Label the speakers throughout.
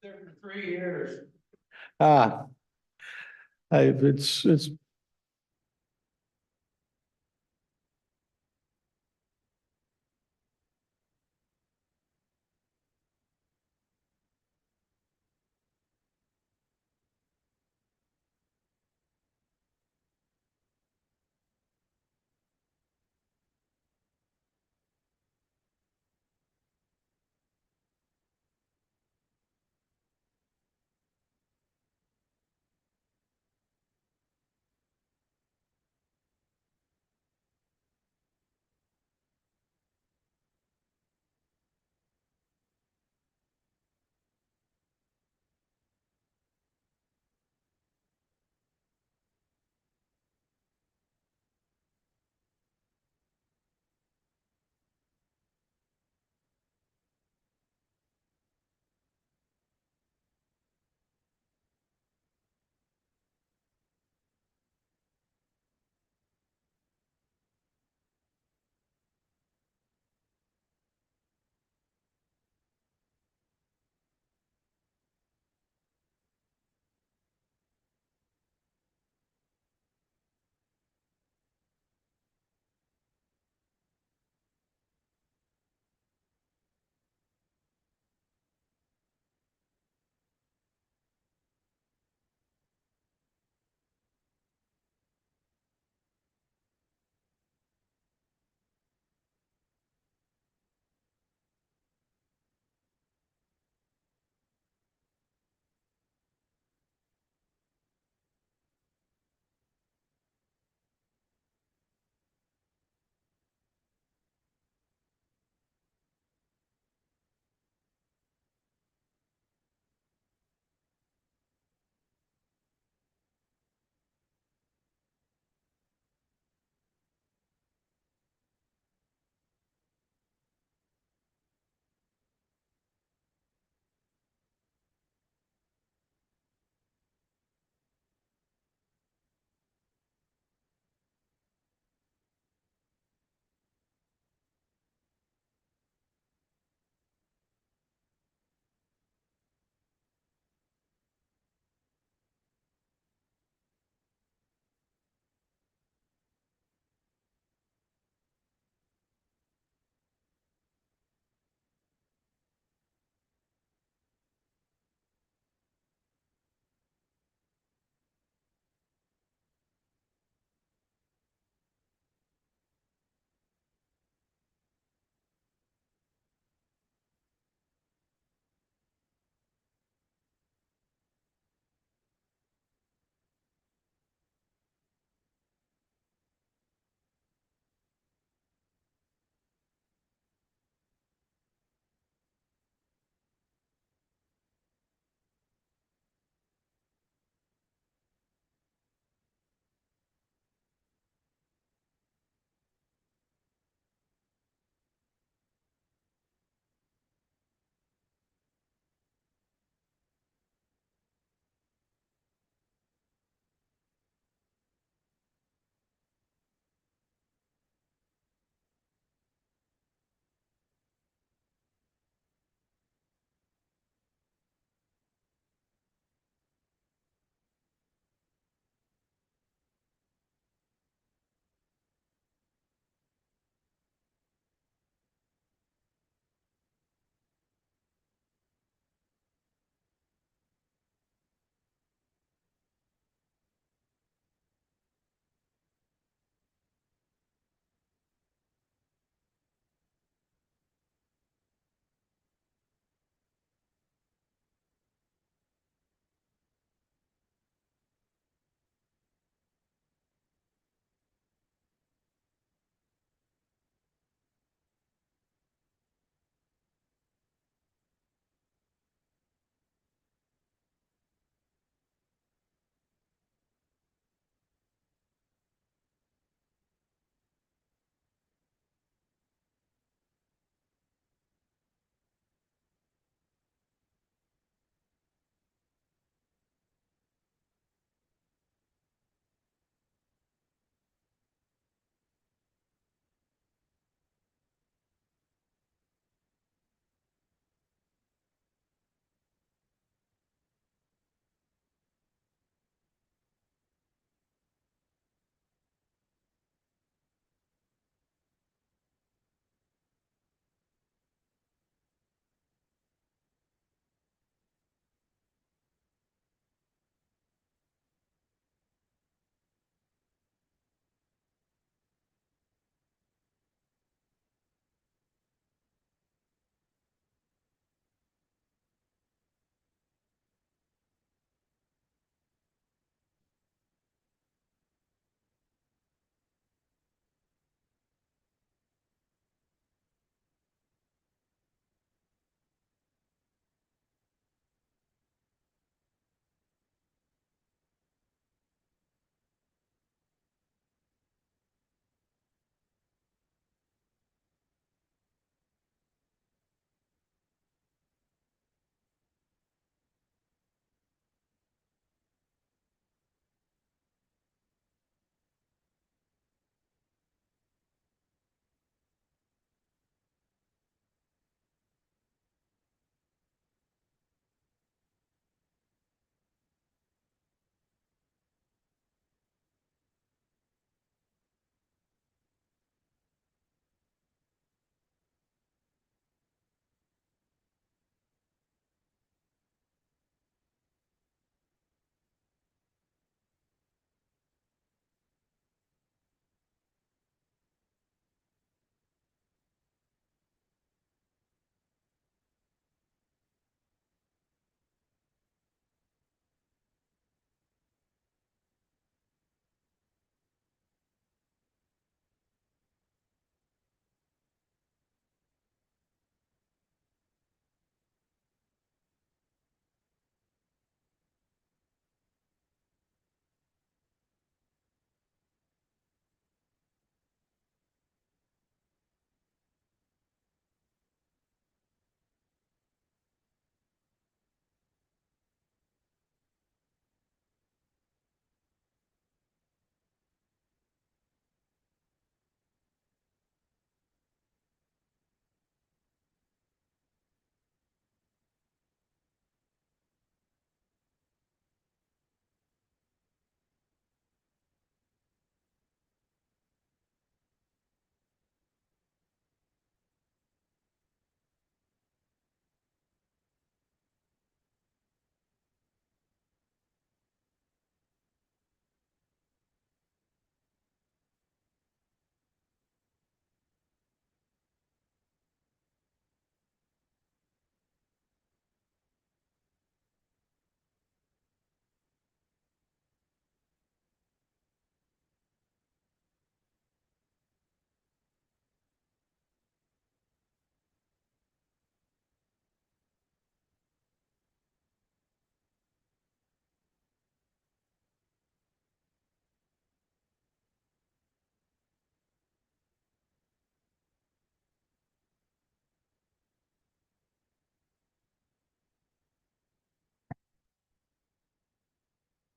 Speaker 1: There for 3 years.
Speaker 2: Ah, it's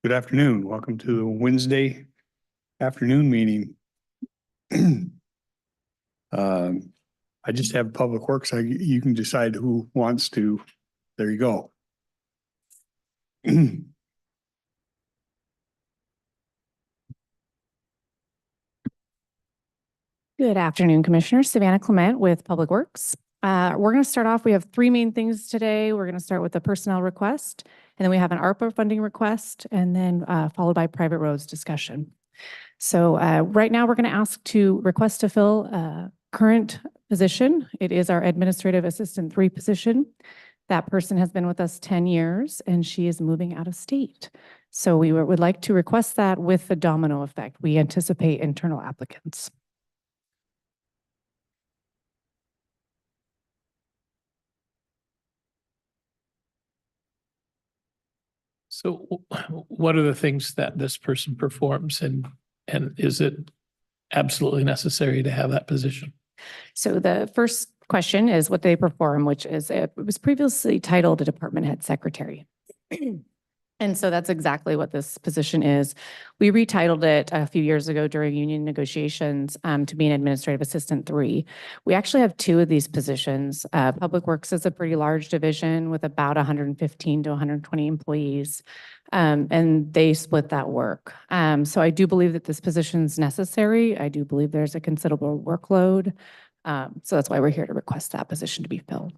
Speaker 2: Good afternoon. Welcome to the Wednesday afternoon meeting. I just have Public Works. You can decide who wants to. There you go.
Speaker 3: Good afternoon, Commissioners. Savannah Clement with Public Works. We're going to start off. We have three main things today. We're going to start with a personnel request, and then we have an ARPA funding request, and then followed by private roads discussion. So right now we're going to ask to request to fill a current position. It is our Administrative Assistant 3 position. That person has been with us 10 years, and she is moving out of state. So we would like to request that with the domino effect. We anticipate internal applicants.
Speaker 4: So what are the things that this person performs, and is it absolutely necessary to have that position?
Speaker 3: So the first question is what they perform, which is it was previously titled a department head secretary. And so that's exactly what this position is. We retitled it a few years ago during union negotiations to be an Administrative Assistant 3. We actually have 2 of these positions. Public Works is a pretty large division with about 115 to 120 employees, and they split that work. So I do believe that this position is necessary. I do believe there's a considerable workload. So that's why we're here to request that position to be filled.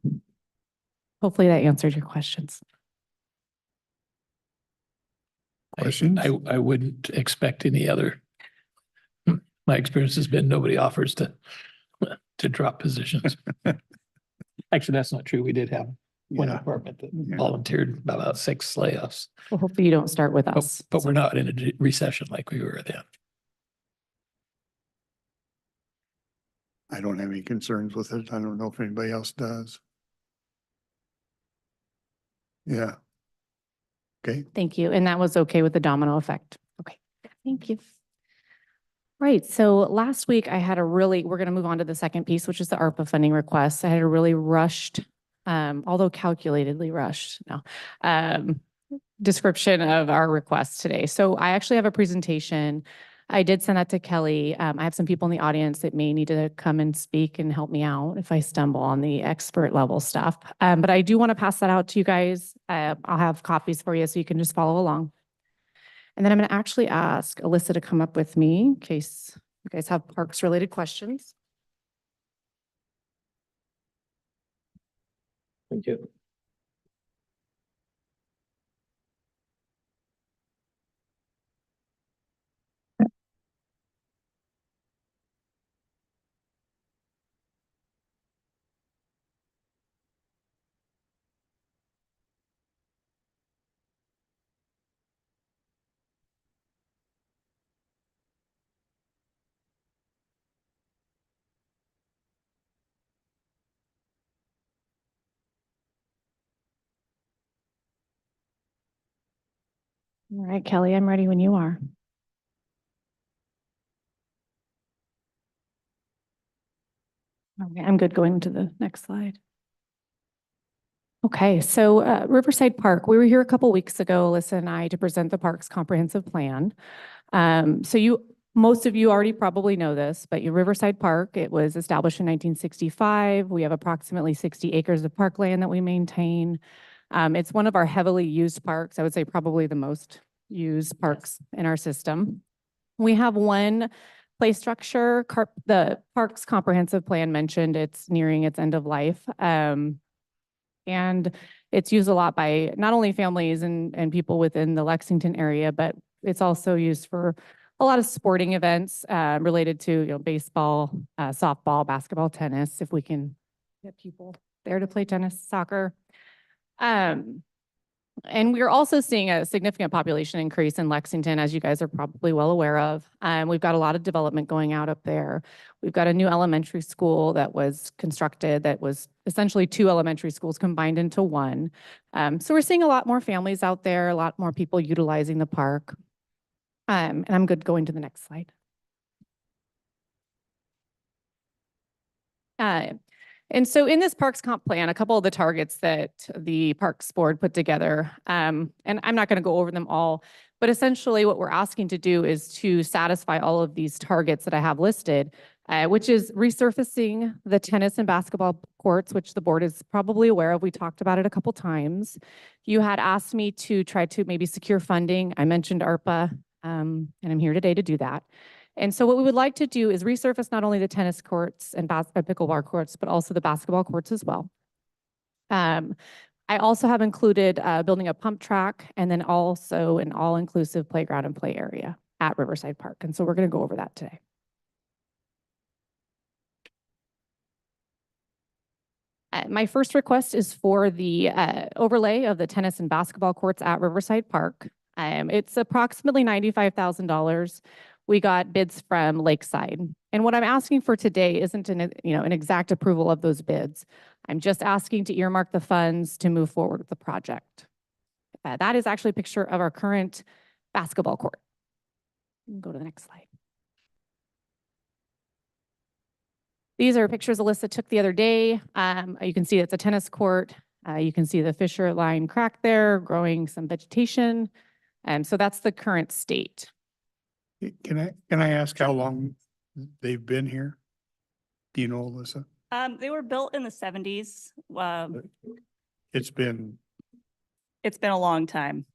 Speaker 3: Hopefully that answered your questions.
Speaker 2: Questions?
Speaker 4: I wouldn't expect any other. My experience has been nobody offers to drop positions. Actually, that's not true. We did have one department that volunteered about 6 layoffs.
Speaker 3: Well, hopefully you don't start with us.
Speaker 4: But we're not in a recession like we were then.
Speaker 2: I don't have any concerns with it. I don't know if anybody else does. Yeah. Okay.
Speaker 3: Thank you. And that was okay with the domino effect. Okay. Thank you. Right. So last week I had we're going to move on to the second piece, which is the ARPA funding request. I had a really rushed, although calculatedly rushed, description of our request today. So I actually have a presentation. I did send that to Kelly. I have some people in the audience that may need to come and speak and help me out if I stumble on the expert level stuff. But I do want to pass that out to you guys. I'll have copies for you so you can just follow along. And then I'm going to actually ask Alyssa to come up with me in case you guys have parks related questions.
Speaker 4: Thank you.
Speaker 3: All right, Kelly, I'm ready when you are. Okay, I'm good going to the next slide. Okay, so Riverside Park, we were here a couple weeks ago, Alyssa and I, to present the park's comprehensive plan. So most of you already probably know this, but Riverside Park, it was established in 1965. We have approximately 60 acres of parkland that we maintain. It's one of our heavily used parks. I would say probably the most used parks in our system. We have one play structure. The park's comprehensive plan mentioned it's nearing its end of life. And it's used a lot by not only families and people within the Lexington area, but it's also used for a lot of sporting events related to baseball, softball, basketball, tennis, if we can get people there to play tennis, soccer. And we're also seeing a significant population increase in Lexington, as you guys are probably well aware of. We've got a lot of development going out up there. We've got a new elementary school that was constructed that was essentially 2 elementary schools combined into one. So we're seeing a lot more families out there, a lot more people utilizing the park. And I'm good going to the next slide. And so in this Parks Comp plan, a couple of the targets that the Parks Board put together, and I'm not going to go over them all, But essentially what we're asking to do is to satisfy all of these targets that I have listed, which is resurfacing the tennis and basketball courts, which the board is probably aware of. We talked about it a couple times. You had asked me to try to maybe secure funding. I mentioned ARPA, and I'm here today to do that. And so what we would like to do is resurface not only the tennis courts and pickleball courts, but also the basketball courts as well. I also have included building a pump track and then also an all-inclusive playground and play area at Riverside Park. And so we're going to go over that today. My first request is for the overlay of the tennis and basketball courts at Riverside Park. It's approximately $95,000. We got bids from Lakeside. And what I'm asking for today isn't an exact approval of those bids. I'm just asking to earmark the funds to move forward with the project. That is actually a picture of our current basketball court. Go to the next slide. These are pictures Alyssa took the other day. You can see it's a tennis court. You can see the fissure line crack there, growing some vegetation. So that's the current state.
Speaker 2: Can I ask how long they've been here? Do you know, Alyssa?
Speaker 5: They were built in the 70s.
Speaker 2: It's been,
Speaker 5: It's been a long time.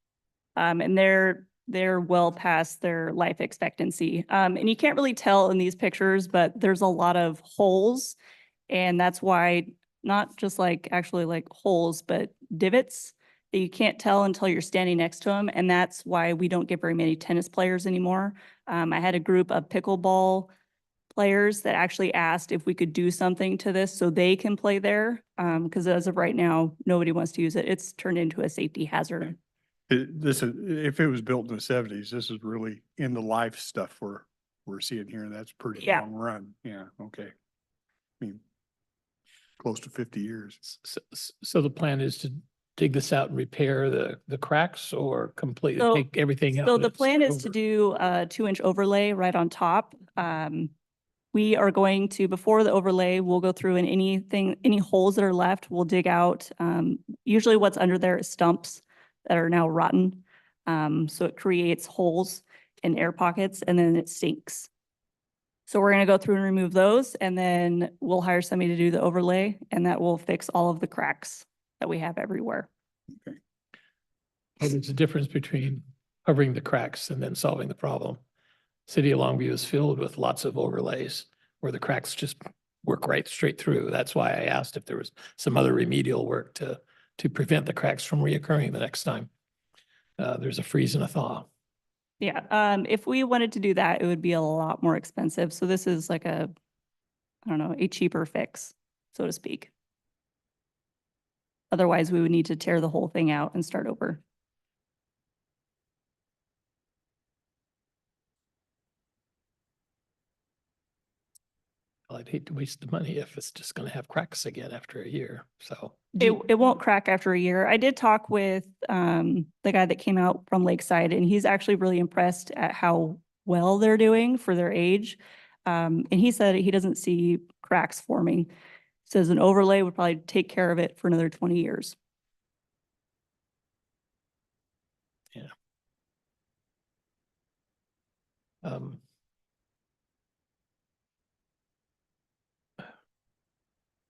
Speaker 5: And they're well past their life expectancy. And you can't really tell in these pictures, but there's a lot of holes. And that's why not just actually holes, but divots that you can't tell until you're standing next to them. And that's why we don't get very many tennis players anymore. I had a group of pickleball players that actually asked if we could do something to this so they can play there. Because as of right now, nobody wants to use it. It's turned into a safety hazard.
Speaker 2: this is, if it was built in the 70s, this is really in the life stuff we're seeing here. And that's pretty
Speaker 5: Yeah.
Speaker 2: long run. Yeah. Okay. I mean, close to 50 years.
Speaker 4: So the plan is to dig this out and repair the cracks or completely
Speaker 5: So-
Speaker 4: take everything out?
Speaker 5: So
Speaker 4: and
Speaker 5: the
Speaker 4: it's
Speaker 5: plan is to
Speaker 4: over?
Speaker 5: do a 2-inch overlay right on top. We are going to, before the overlay, we'll go through and any holes that are left, we'll dig out. Usually what's under there is stumps that are now rotten. So it creates holes and air pockets and then it sinks. So we're gonna go through and remove those and then we'll hire somebody to do the overlay and that will fix all of the cracks that we have everywhere.
Speaker 4: Well, there's a difference between covering the cracks and then solving the problem. City of Longview is filled with lots of overlays where the cracks just work right straight through. That's why I asked if there was some other remedial work to prevent the cracks from reoccurring the next time. There's a freeze and a thaw.
Speaker 5: Yeah, if we wanted to do that, it would be a lot more expensive. So this is like a, I don't know, a cheaper fix, so to speak. Otherwise, we would need to tear the whole thing out and start over.
Speaker 4: Well, I'd hate to waste the money if it's just going to have cracks again after a year. So
Speaker 5: It won't crack after a year. I did talk with the guy that came out from Lakeside, and he's actually really impressed at how well they're doing for their age. And he said he doesn't see cracks forming. Says an overlay would probably take care of it for another 20 years.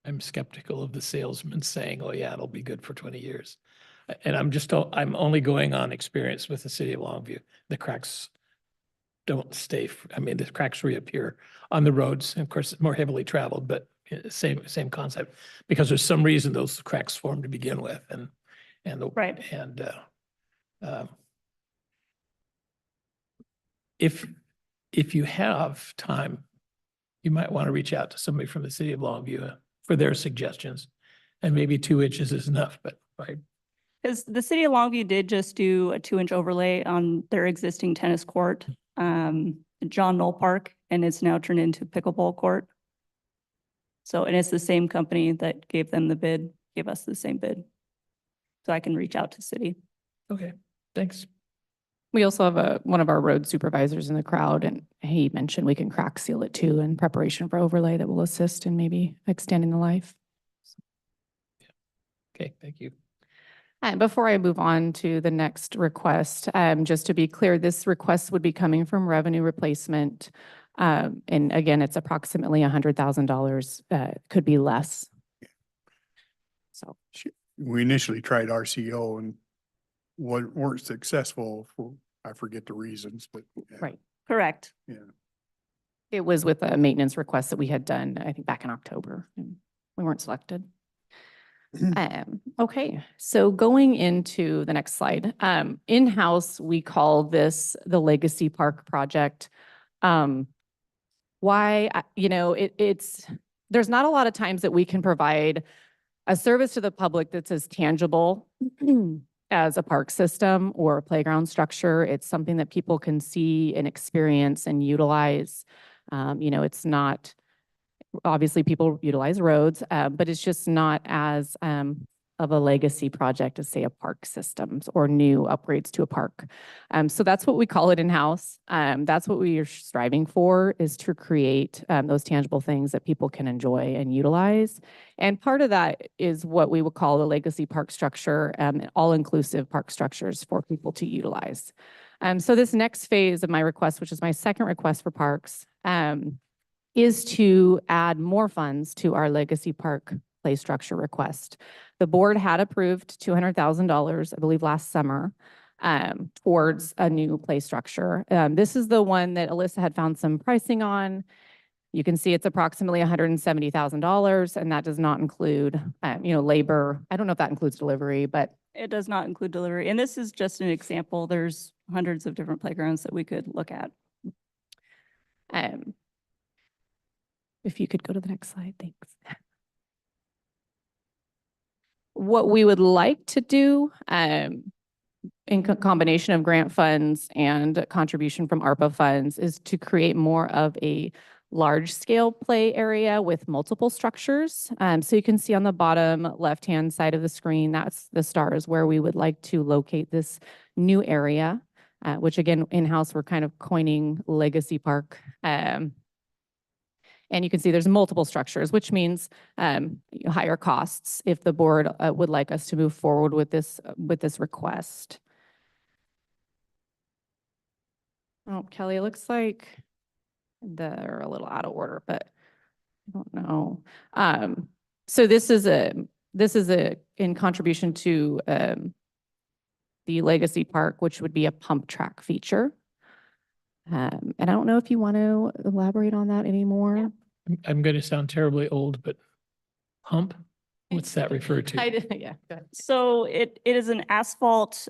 Speaker 4: I'm skeptical of the salesman saying, oh yeah, it'll be good for 20 years. And I'm only going on experience with the city of Longview. The cracks don't stay, the cracks reappear on the roads. And of course, it's more heavily traveled, but same concept. Because there's some reason those cracks formed to begin with.
Speaker 5: Right.
Speaker 4: If you have time, you might want to reach out to somebody from the city of Longview for their suggestions. And maybe 2 inches is enough, but right.
Speaker 5: Because the city of Longview did just do a 2-inch overlay on their existing tennis court, John Knoll Park, and it's now turned into pickleball court. So, and it's the same company that gave them the bid, gave us the same bid. So I can reach out to city.
Speaker 4: Okay, thanks.
Speaker 3: We also have one of our road supervisors in the crowd, and he mentioned we can crack seal it too in preparation for overlay that will assist in maybe extending the life.
Speaker 4: Okay, thank you.
Speaker 3: And before I move on to the next request, just to be clear, this request would be coming from revenue replacement. And again, it's approximately $100,000, could be less. So,
Speaker 2: We initially tried RCO and weren't successful for, I forget the reasons, but. Yeah,
Speaker 3: right.
Speaker 5: Correct.
Speaker 2: Yeah.
Speaker 3: It was with a maintenance request that we had done, I think, back in October, and we weren't selected. Okay, so going into the next slide, in-house, we call this the Legacy Park Project. Why, there's not a lot of times that we can provide a service to the public that's as tangible as a park system or a playground structure. It's something that people can see and experience and utilize. It's not, obviously people utilize roads, but it's just not as of a legacy project as, say, a park systems or new upgrades to a park. So that's what we call it in-house. That's what we are striving for, is to create those tangible things that people can enjoy and utilize. And part of that is what we would call the legacy park structure, all-inclusive park structures for people to utilize. So this next phase of my request, which is my second request for parks, is to add more funds to our legacy park play structure request. The board had approved $200,000, I believe, last summer towards a new play structure. This is the one that Alyssa had found some pricing on. You can see it's approximately $170,000, and that does not include, labor. I don't know if that includes delivery, but
Speaker 5: It does not include delivery. And this is just an example. There's hundreds of different playgrounds that we could look at.
Speaker 3: if you could go to the next slide, thanks. What we would like to do, in combination of grant funds and contribution from ARPA funds, is to create more of a large-scale play area with multiple structures. So you can see on the bottom left-hand side of the screen, that's the stars where we would like to locate this new area, which again, in-house, we're kind of coining Legacy Park. And you can see there's multiple structures, which means higher costs if the board would like us to move forward with this request. Oh, Kelly, it looks like they're a little out of order, but I don't know. So this is in contribution to the Legacy Park, which would be a pump track feature. And I don't know if you want to elaborate on that anymore.
Speaker 5: Yeah.
Speaker 4: I'm going to sound terribly old, but hump, what's that refer to?
Speaker 3: I did, yeah. Go ahead.
Speaker 5: So it is an asphalt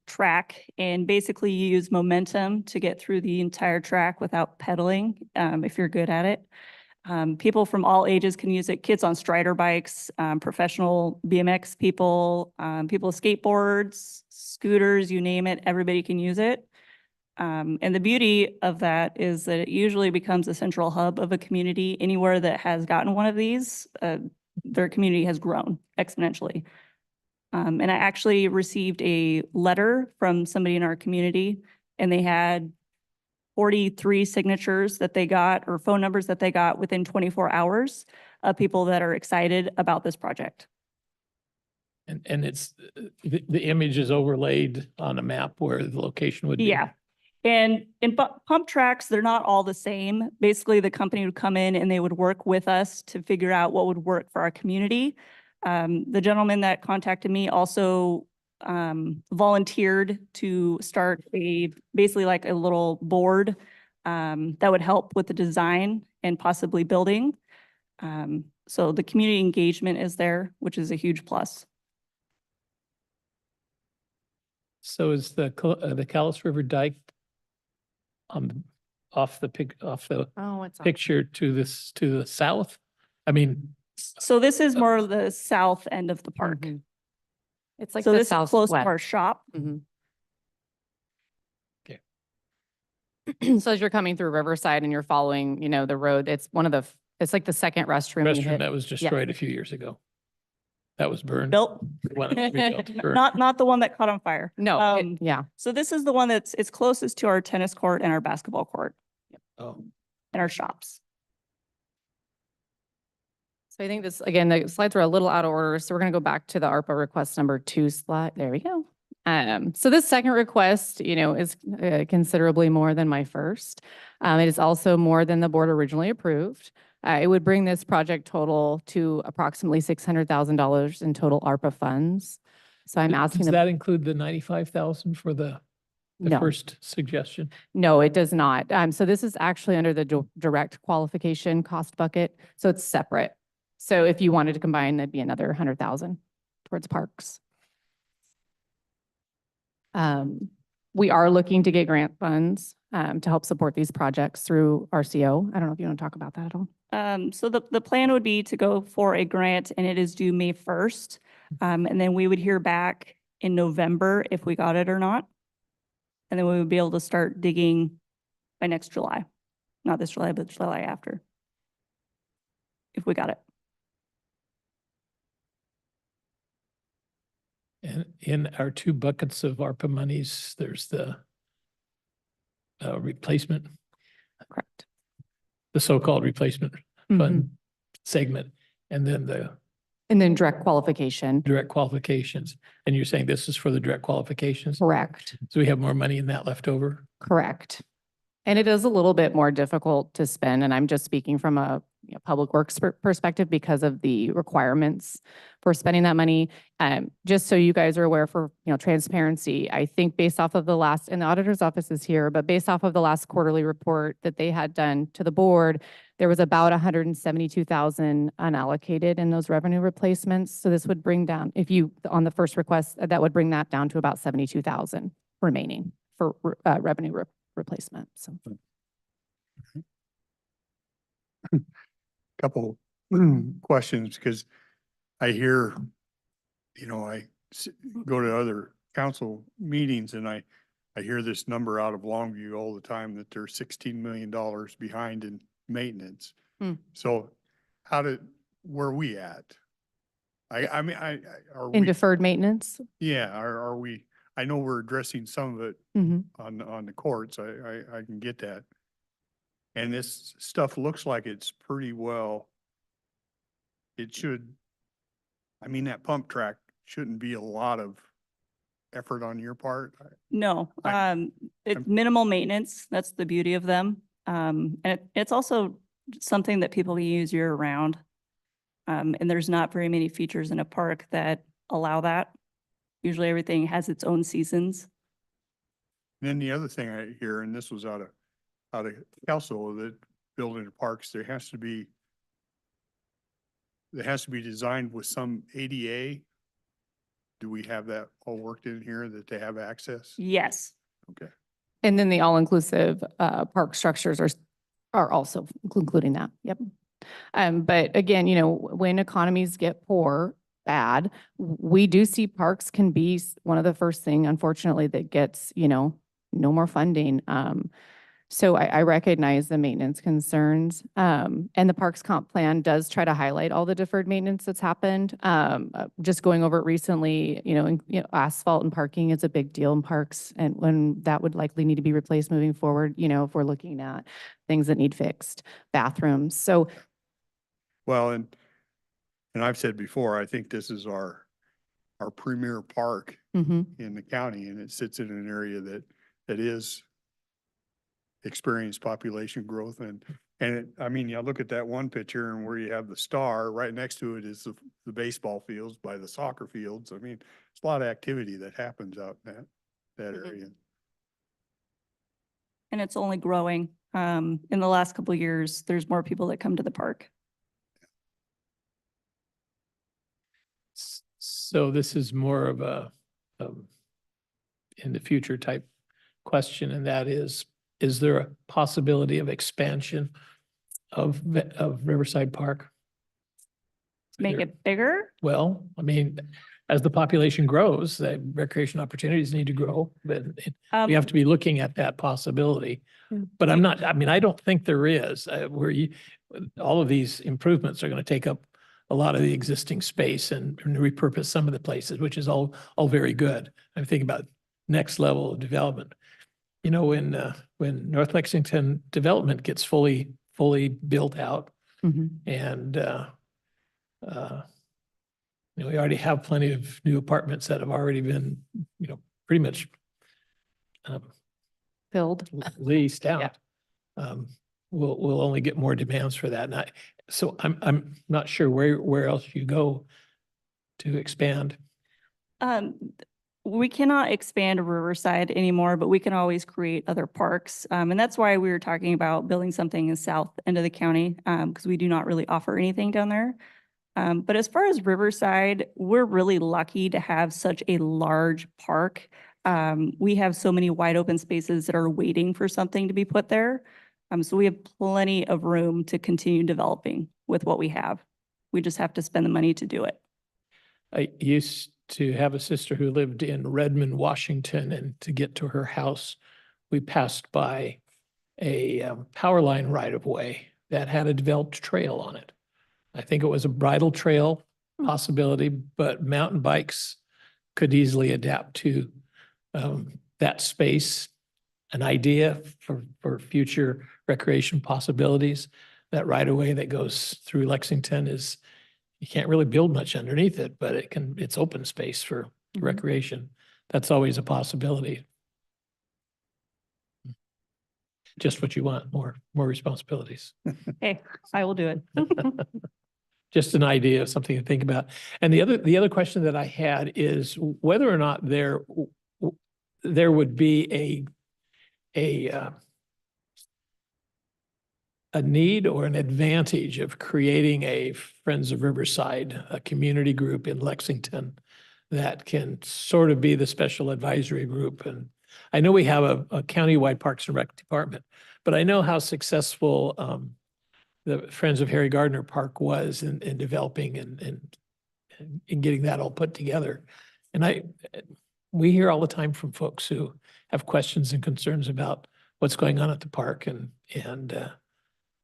Speaker 5: track, and basically you use momentum to get through the entire track without pedaling, if you're good at it. People from all ages can use it. Kids on Strider bikes, professional BMX people, people with skateboards, scooters, you name it, everybody can use it. And the beauty of that is that it usually becomes a central hub of a community. Anywhere that has gotten one of these, their community has grown exponentially. And I actually received a letter from somebody in our community, and they had 43 signatures that they got, or phone numbers that they got within 24 hours of people that are excited about this project.
Speaker 4: And it's, the image is overlaid on a map where the location would be.
Speaker 5: Yeah. And in pump tracks, they're not all the same. Basically, the company would come in and they would work with us to figure out what would work for our community. The gentleman that contacted me also volunteered to start basically like a little board that would help with the design and possibly building. So the community engagement is there, which is a huge plus.
Speaker 4: So is the Cowlitz River Dike off the
Speaker 3: Oh, it's
Speaker 4: picture to the south? I mean,
Speaker 5: So this is more of the south end of the park.
Speaker 3: Mhm. It's like
Speaker 5: So
Speaker 3: the
Speaker 5: this is close to
Speaker 3: southwest.
Speaker 5: our shop.
Speaker 3: Mhm.
Speaker 4: Okay.
Speaker 3: So as you're coming through Riverside and you're following, the road, it's it's like the second restroom you
Speaker 4: restroom
Speaker 3: hit.
Speaker 4: that was destroyed a few years ago. That was burned.
Speaker 5: Built,
Speaker 4: When it was rebuilt, burned.
Speaker 5: not the one that caught on fire.
Speaker 3: No, yeah.
Speaker 5: So this is the one it's closest to our tennis court and our basketball court
Speaker 4: Oh,
Speaker 5: and our shops.
Speaker 3: So I think this, again, the slides are a little out of order, so we're gonna go back to the ARPA request number 2 slide. There we go. So this second request, is considerably more than my first. It is also more than the board originally approved. It would bring this project total to approximately $600,000 in total ARPA funds. So I'm asking
Speaker 4: Does
Speaker 3: the,
Speaker 4: that include the 95,000 for the
Speaker 3: no,
Speaker 4: first suggestion?
Speaker 3: no, it does not. So this is actually under the direct qualification cost bucket, so it's separate. So if you wanted to combine, that'd be another 100,000 towards parks. We are looking to get grant funds to help support these projects through RCO. I don't know if you want to talk about that at all.
Speaker 5: So the plan would be to go for a grant and it is due May 1st. And then we would hear back in November if we got it or not. And then we would be able to start digging by next July. Not this July, but July after. If we got it.
Speaker 4: And in our 2 buckets of ARPA monies, there's the replacement,
Speaker 3: Correct.
Speaker 4: the so-called replacement
Speaker 3: Mhm.
Speaker 4: fund segment, and then the
Speaker 3: And then direct qualification.
Speaker 4: direct qualifications. And you're saying this is for the direct qualifications?
Speaker 3: Correct.
Speaker 4: So we have more money in that left over?
Speaker 3: Correct. And it is a little bit more difficult to spend, and I'm just speaking from a public works perspective because of the requirements for spending that money. Just so you guys are aware for, transparency, I think based off of the last, and the auditor's office is here, but based off of the last quarterly report that they had done to the board, there was about 172,000 unallocated in those revenue replacements. So this would bring down, if you, on the first request, that would bring that down to about 72,000 remaining for revenue replacement, so.
Speaker 2: Couple questions, because I hear, go to other council meetings and I hear this number out of Longview all the time that they're $16 million behind in maintenance.
Speaker 3: Hmm.
Speaker 2: So where are we at? I mean, are
Speaker 3: In
Speaker 2: we,
Speaker 3: deferred maintenance?
Speaker 2: yeah, are we, I know we're addressing some of it
Speaker 3: Mhm.
Speaker 2: on the courts. I can get that. And this stuff looks like it's pretty well. It should, I mean, that pump track shouldn't be a lot of effort on your part.
Speaker 5: No,
Speaker 2: I'm-
Speaker 5: it's minimal maintenance. That's the beauty of them. And it's also something that people can use year round. And there's not very many features in a park that allow that. Usually everything has its own seasons.
Speaker 2: Then the other thing I hear, and this was out of council, that building parks, there has to be designed with some ADA. Do we have that all worked in here that they have access?
Speaker 5: Yes.
Speaker 2: Okay.
Speaker 3: And then the all-inclusive park structures are also including that. Yep. But again, when economies get bad, we do see parks can be one of the first thing, unfortunately, that gets, no more funding. So I recognize the maintenance concerns. And the Parks Comp Plan does try to highlight all the deferred maintenance that's happened. Just going over it recently, asphalt and parking is a big deal in parks, and when that would likely need to be replaced moving forward, if we're looking at things that need fixed, bathrooms. So,
Speaker 2: Well, and I've said before, I think this is our premier park
Speaker 3: mhm.
Speaker 2: in the county, and it sits in an area that is experienced population growth. I mean, you look at that one picture and where you have the star, right next to it is the baseball fields by the soccer fields. I mean, it's a lot of activity that happens out in that
Speaker 3: Mhm.
Speaker 2: area.
Speaker 5: And it's only growing. In the last couple of years, there's more people that come to the park.
Speaker 4: So this is more of a in the future type question, and that is there a possibility of expansion of Riverside Park?
Speaker 5: Make it bigger?
Speaker 4: Well, I mean, as the population grows, the recreation opportunities need to grow, but we have to be looking at that possibility. But I don't think there is, all of these improvements are going to take up a lot of the existing space and repurpose some of the places, which is all very good. I'm thinking about next level of development. When North Lexington development gets fully built out
Speaker 3: Mhm.
Speaker 4: and We already have plenty of new apartments that have already been, pretty much
Speaker 3: Filled.
Speaker 4: leased
Speaker 3: Yeah.
Speaker 4: out. We'll only get more demands for that. And so I'm not sure where else you go to expand.
Speaker 5: We cannot expand Riverside anymore, but we can always create other parks. And that's why we were talking about building something in the south end of the county, because we do not really offer anything down there. But as far as Riverside, we're really lucky to have such a large park. We have so many wide open spaces that are waiting for something to be put there. So we have plenty of room to continue developing with what we have. We just have to spend the money to do it.
Speaker 4: I used to have a sister who lived in Redmond, Washington, and to get to her house, we passed by a power line right of way that had a developed trail on it. I think it was a bridle trail possibility, but mountain bikes could easily adapt to that space. An idea for future recreation possibilities. That right of way that goes through Lexington is, you can't really build much underneath it, but it's open space for recreation. That's always a possibility. Just what you want, more responsibilities.
Speaker 5: Hey, I will do it.
Speaker 4: Just an idea of something to think about. And the other question that I had is whether or not there would be a need or an advantage of creating a Friends of Riverside, a community group in Lexington that can sort of be the special advisory group. And I know we have a countywide Parks and Rec department, but I know how successful the Friends of Harry Gardner Park was in developing and getting that all put together. And we hear all the time from folks who have questions and concerns about what's going on at the park, and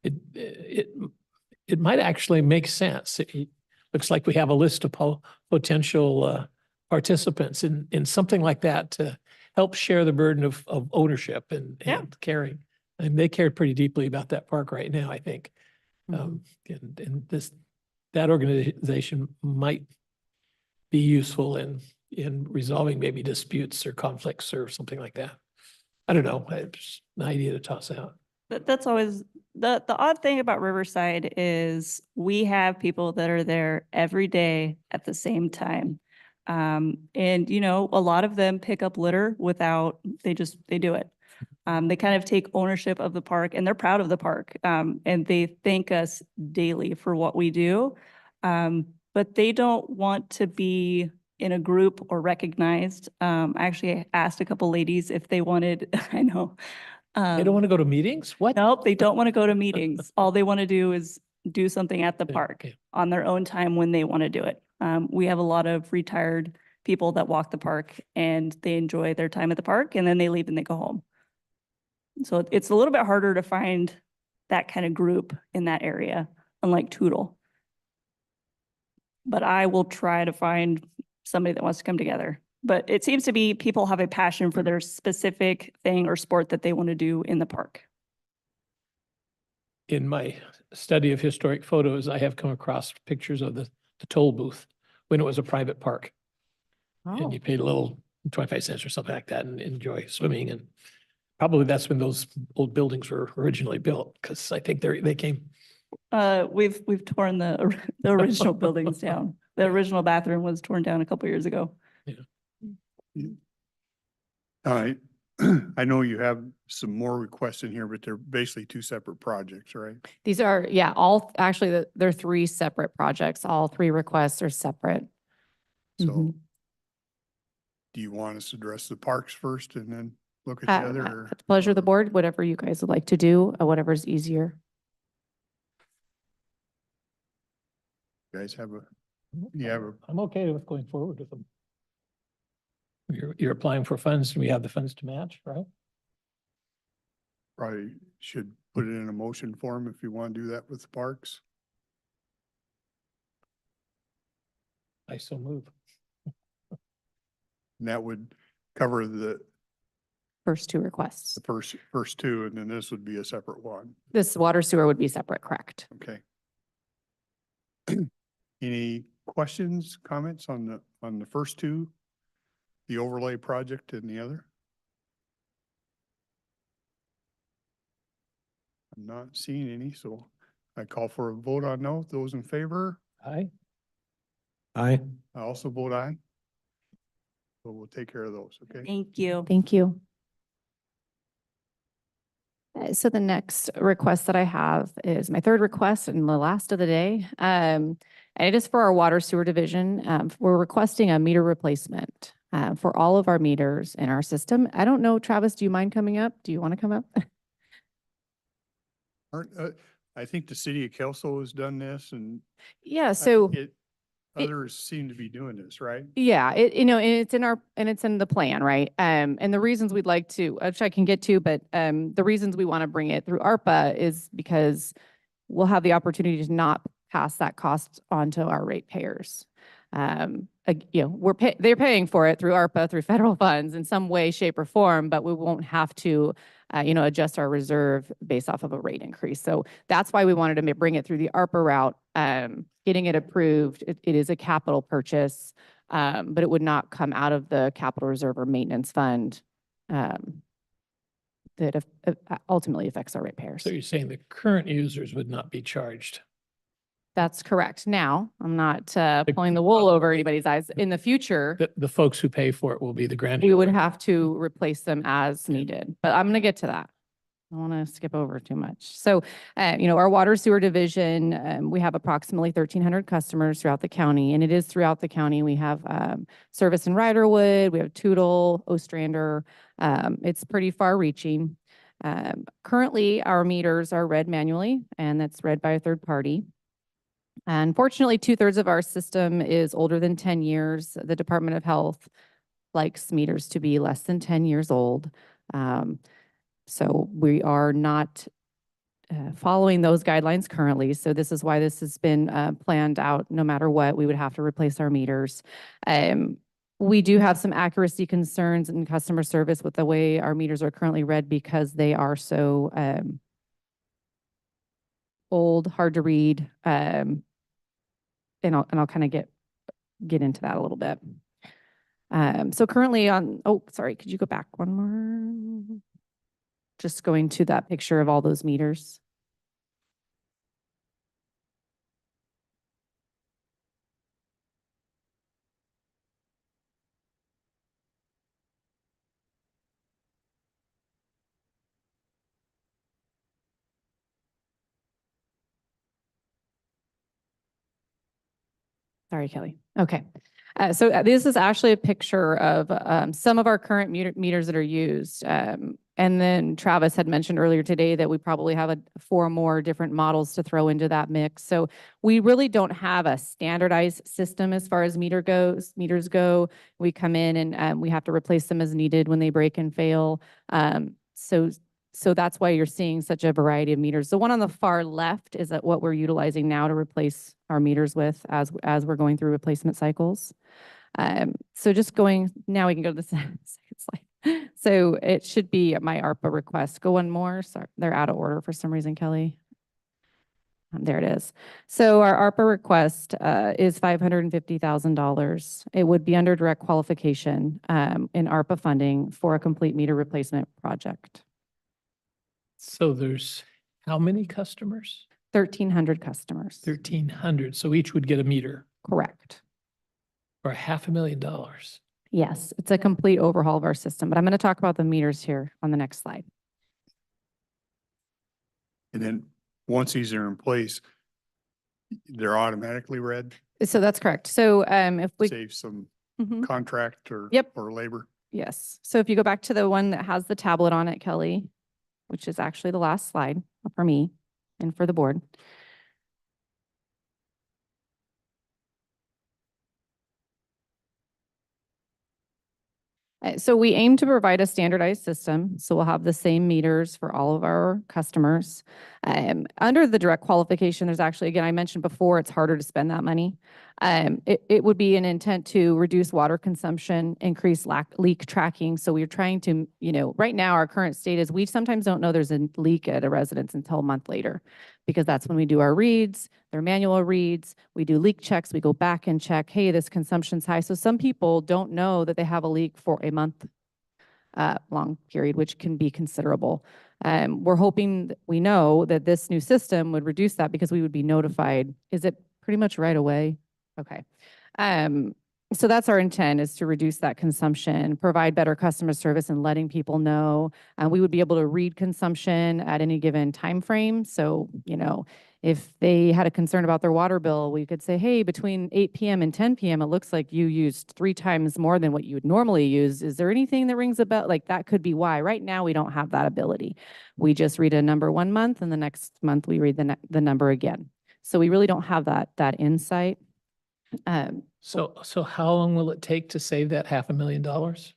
Speaker 4: it might actually make sense. It looks like we have a list of potential participants in something like that to help share the burden of ownership and caring. And they care pretty deeply about that park right now, I think. And that organization might be useful in resolving maybe disputes or conflicts or something like that. I don't know. It's an idea to toss out.
Speaker 5: That's always the odd thing about Riverside is we have people that are there every day at the same time. And a lot of them pick up litter without, they do it. They kind of take ownership of the park, and they're proud of the park. And they thank us daily for what we do. But they don't want to be in a group or recognized. I actually asked a couple ladies if they wanted, I know.
Speaker 4: They don't want to go to meetings? What?
Speaker 5: Nope, they don't want to go to meetings. All they want to do is do something at the park on their own time when they want to do it. We have a lot of retired people that walk the park, and they enjoy their time at the park, and then they leave and they go home. So it's a little bit harder to find that kind of group in that area, unlike Tootle. But I will try to find somebody that wants to come together. But it seems to be people have a passion for their specific thing or sport that they want to do in the park.
Speaker 4: In my study of historic photos, I have come across pictures of the toll booth when it was a private park. And you paid a little 25 cents or something like that and enjoy swimming. And probably that's when those old buildings were originally built, because I think they came.
Speaker 5: We've torn the original buildings down. The original bathroom was torn down a couple years ago.
Speaker 2: All right. I know you have some more requests in here, but they're basically two separate projects, right?
Speaker 3: These are, they're three separate projects. All three requests are separate.
Speaker 2: So do you want us to address the parks first and then look at the other? Or-
Speaker 3: At the pleasure of the board, whatever you guys would like to do, whatever's easier.
Speaker 2: You guys have
Speaker 4: I'm okay with going forward with them. You're applying for funds, and we have the funds to match, right?
Speaker 2: probably should put it in a motion form if you want to do that with the parks.
Speaker 4: I so move.
Speaker 2: And that would cover the
Speaker 3: First two requests.
Speaker 2: first two, and then this would be a separate one.
Speaker 3: This water sewer would be separate, correct?
Speaker 2: Okay. Any questions, comments on the first two? The overlay project and the other? I'm not seeing any, so I call for a vote on no. Those in favor,
Speaker 4: Aye.
Speaker 2: I also vote aye. So we'll take care of those, okay?
Speaker 5: Thank you.
Speaker 3: Thank you. So the next request that I have is my third request and the last of the day. And it is for our water sewer division. We're requesting a meter replacement for all of our meters in our system. I don't know, Travis, do you mind coming up? Do you want to come up?
Speaker 2: I think the city of Kelso has done this and
Speaker 3: Yeah, so.
Speaker 2: others seem to be doing this, right?
Speaker 3: Yeah, and it's in the plan, right? And the reasons we'd like to, which I can get to, but the reasons we want to bring it through ARPA is because we'll have the opportunity to not pass that cost on to our ratepayers. They're paying for it through ARPA, through federal funds in some way, shape, or form, but we won't have to, adjust our reserve based off of a rate increase. So that's why we wanted to bring it through the ARPA route. Getting it approved, it is a capital purchase, but it would not come out of the capital reserve or maintenance fund that ultimately affects our ratepayers.
Speaker 4: So you're saying the current users would not be charged?
Speaker 3: That's correct. Now, I'm not pulling the wool over anybody's eyes. In the future,
Speaker 4: The folks who pay for it will be the
Speaker 3: we
Speaker 4: grandchildren?
Speaker 3: would have to replace them as needed, but I'm going to get to that. I don't want to skip over too much. So, our water sewer division, we have approximately 1,300 customers throughout the county, and it is throughout the county. We have service in Riderwood, we have Tootle, Ostrander. It's pretty far reaching. Currently, our meters are read manually, and that's read by a third party. Unfortunately, 2/3 of our system is older than 10 years. The Department of Health likes meters to be less than 10 years old. So we are not following those guidelines currently. So this is why this has been planned out. No matter what, we would have to replace our meters. We do have some accuracy concerns in customer service with the way our meters are currently read because they are so old, hard to read. And I'll kind of get into that a little bit. So currently could you go back one more? Just going to that picture of all those meters. Sorry, Kelly. Okay. So this is actually a picture of some of our current meters that are used. And then Travis had mentioned earlier today that we probably have 4 more different models to throw into that mix. So we really don't have a standardized system as far as meters go. We come in and we have to replace them as needed when they break and fail. So that's why you're seeing such a variety of meters. The one on the far left is what we're utilizing now to replace our meters with as we're going through replacement cycles. So just now we can go to the second slide. So it should be my ARPA request. Go one more. Sorry, they're out of order for some reason, Kelly. There it is. So our ARPA request is $550,000. It would be under direct qualification in ARPA funding for a complete meter replacement project.
Speaker 4: So there's how many customers?
Speaker 3: 1,300 customers.
Speaker 4: 1,300. So each would get a meter
Speaker 3: Correct.
Speaker 4: for $500,000.
Speaker 3: Yes, it's a complete overhaul of our system, but I'm going to talk about the meters here on the next slide.
Speaker 2: And then once these are in place, they're automatically read,
Speaker 3: So that's correct. So if we,
Speaker 2: save some
Speaker 3: Mhm.
Speaker 2: contract or
Speaker 3: Yep.
Speaker 2: or labor.
Speaker 3: Yes. So if you go back to the one that has the tablet on it, Kelly, which is actually the last slide for me and for the board. So we aim to provide a standardized system. So we'll have the same meters for all of our customers. Under the direct qualification, there's actually, again, I mentioned before, it's harder to spend that money. It would be an intent to reduce water consumption, increase leak tracking. So we're trying to, right now our current state is we sometimes don't know there's a leak at a residence until a month later, because that's when we do our reads, their manual reads, we do leak checks, we go back and check, hey, this consumption's high. So some people don't know that they have a leak for a month long period, which can be considerable. We're hoping we know that this new system would reduce that because we would be notified. Is it pretty much right away? Okay. So that's our intent, is to reduce that consumption, provide better customer service and letting people know. We would be able to read consumption at any given time frame. So, if they had a concern about their water bill, we could say, hey, between 8 p.m. and 10 p.m., it looks like you used 3 times more than what you would normally use. Is there anything that rings a bell? Like, that could be why. Right now, we don't have that ability. We just read a number one month, and the next month we read the number again. So we really don't have that insight.
Speaker 4: So how long will it take to save that $500,000?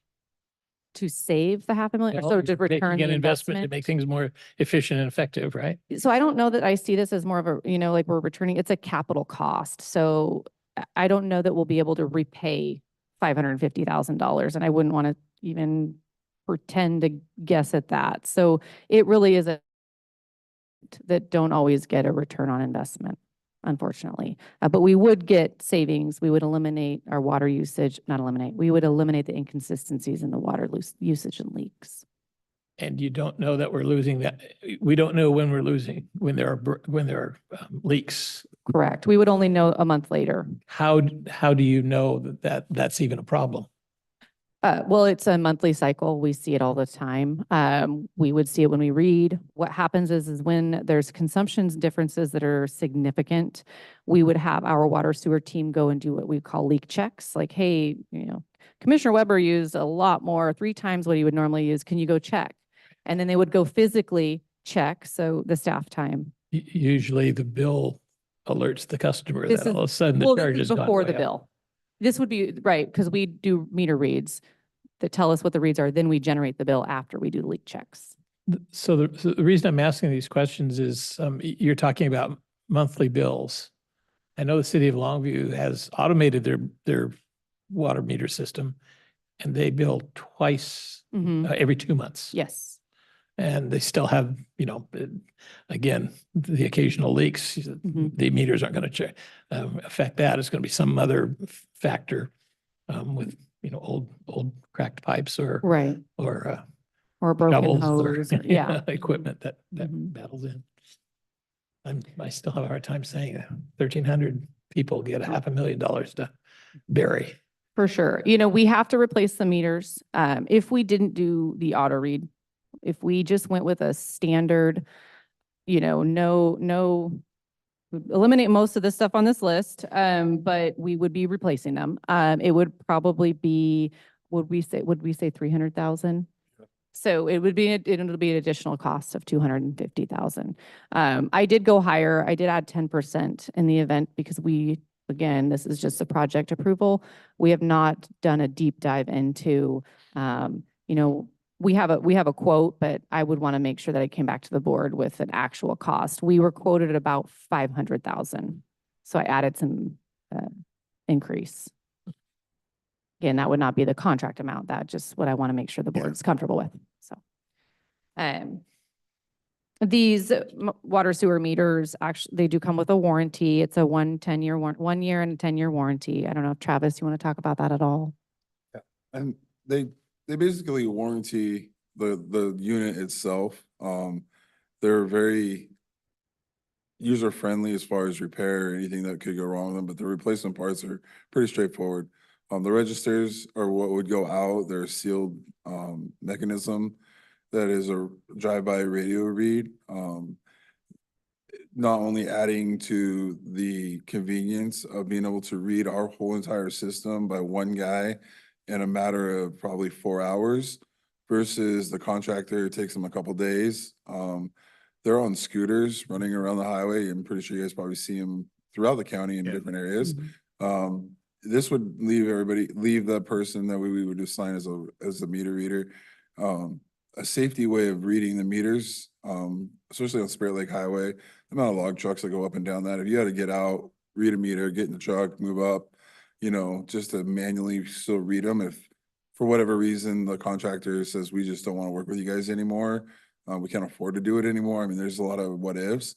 Speaker 3: To save the $500,000,
Speaker 4: You know,
Speaker 3: so to
Speaker 4: you're
Speaker 3: return
Speaker 4: making
Speaker 3: the
Speaker 4: an investment to
Speaker 3: investment.
Speaker 4: make things more efficient and effective, right?
Speaker 3: So I don't know that I see this as more of a, like we're returning, it's a capital cost. So I don't know that we'll be able to repay $550,000, and I wouldn't want to even pretend to guess at that. So it really is that don't always get a return on investment, unfortunately. But we would get savings. We would eliminate our water usage, not eliminate, we would eliminate the inconsistencies in the water usage and leaks.
Speaker 4: And you don't know that we're losing that. We don't know when we're losing, when there are leaks.
Speaker 3: Correct. We would only know a month later.
Speaker 4: How do you know that that's even a problem?
Speaker 3: Well, it's a monthly cycle. We see it all the time. We would see it when we read. What happens is when there's consumption differences that are significant, we would have our water sewer team go and do what we call leak checks. Like, hey, Commissioner Weber used a lot more, 3 times what he would normally use. Can you go check? And then they would go physically check. So the staff time.
Speaker 4: Usually the bill alerts the customer
Speaker 3: This
Speaker 4: that all of a sudden the
Speaker 3: Well,
Speaker 4: charge
Speaker 3: this
Speaker 4: is
Speaker 3: is before the bill. This would be right, because we do meter reads that tell us what the reads are. Then we generate the bill after we do the leak checks.
Speaker 4: So the reason I'm asking these questions is you're talking about monthly bills. I know the city of Longview has automated their water meter system, and they bill twice every 2 months.
Speaker 3: Yes.
Speaker 4: And they still have, again, the occasional leaks. The meters aren't going to affect that. It's going to be some other factor with old cracked pipes or
Speaker 3: Right.
Speaker 4: or
Speaker 3: broken
Speaker 4: shovels
Speaker 3: hose.
Speaker 4: or
Speaker 3: Yeah.
Speaker 4: equipment that battles in. I still have a hard time saying 1,300 people get $500,000 to bury.
Speaker 3: For sure. We have to replace the meters. If we didn't do the auto read, if we just went with a standard, eliminate most of the stuff on this list, but we would be replacing them. It would probably be, would we say 300,000? So it'll be an additional cost of 250,000. I did go higher. I did add 10% in the event because again, this is just a project approval. We have not done a deep dive into, we have a quote, but I would want to make sure that I came back to the board with an actual cost. We were quoted at about 500,000. So I added some increase. Again, that would not be the contract amount. That's just what I want to make sure the board's comfortable with. So, these water sewer meters, actually, they do come with a warranty. It's a 1 year and a 10-year warranty. I don't know if Travis, you want to talk about that at all?
Speaker 6: Yeah. And they basically warranty the unit itself. They're very user-friendly as far as repair or anything that could go wrong with them, but the replacement parts are pretty straightforward. The registers are what would go out. They're a sealed mechanism that is a drive-by radio read. Not only adding to the convenience of being able to read our whole entire system by one guy in a matter of probably 4 hours versus the contractor, it takes them a couple days. They're on scooters running around the highway. I'm pretty sure you guys probably see them throughout the county in different areas. This would leave the person that we would assign as a meter reader, a safety way of reading the meters, especially on Spirit Lake Highway. The amount of log trucks that go up and down that, if you had to get out read a meter, get in the truck, move up, just to manually still read them. If for whatever reason, the contractor says, we just don't want to work with you guys anymore, we can't afford to do it anymore. I mean, there's a lot of what ifs.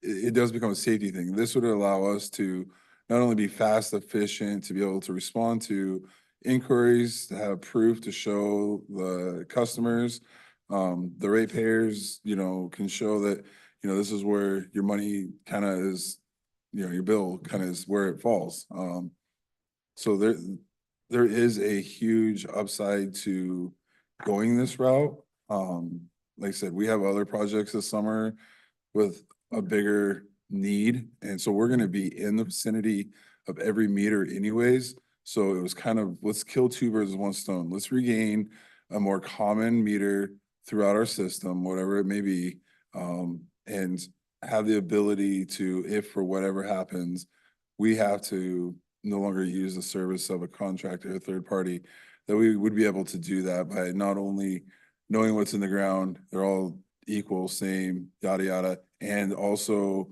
Speaker 6: It does become a safety thing. This would allow us to not only be fast, efficient, to be able to respond to inquiries, to have proof to show the customers, the ratepayers, can show that, this is where your money kind of is, your bill kind of is where it falls. So there is a huge upside to going this route. Like I said, we have other projects this summer with a bigger need. And so we're going to be in the vicinity of every meter anyways. So it was kind of, let's kill two birds with one stone. Let's regain a more common meter throughout our system, whatever it may be, and have the ability to, if for whatever happens, we have to no longer use the service of a contractor, a third party, that we would be able to do that by not only knowing what's in the ground, they're all equal, same, yada, yada, and also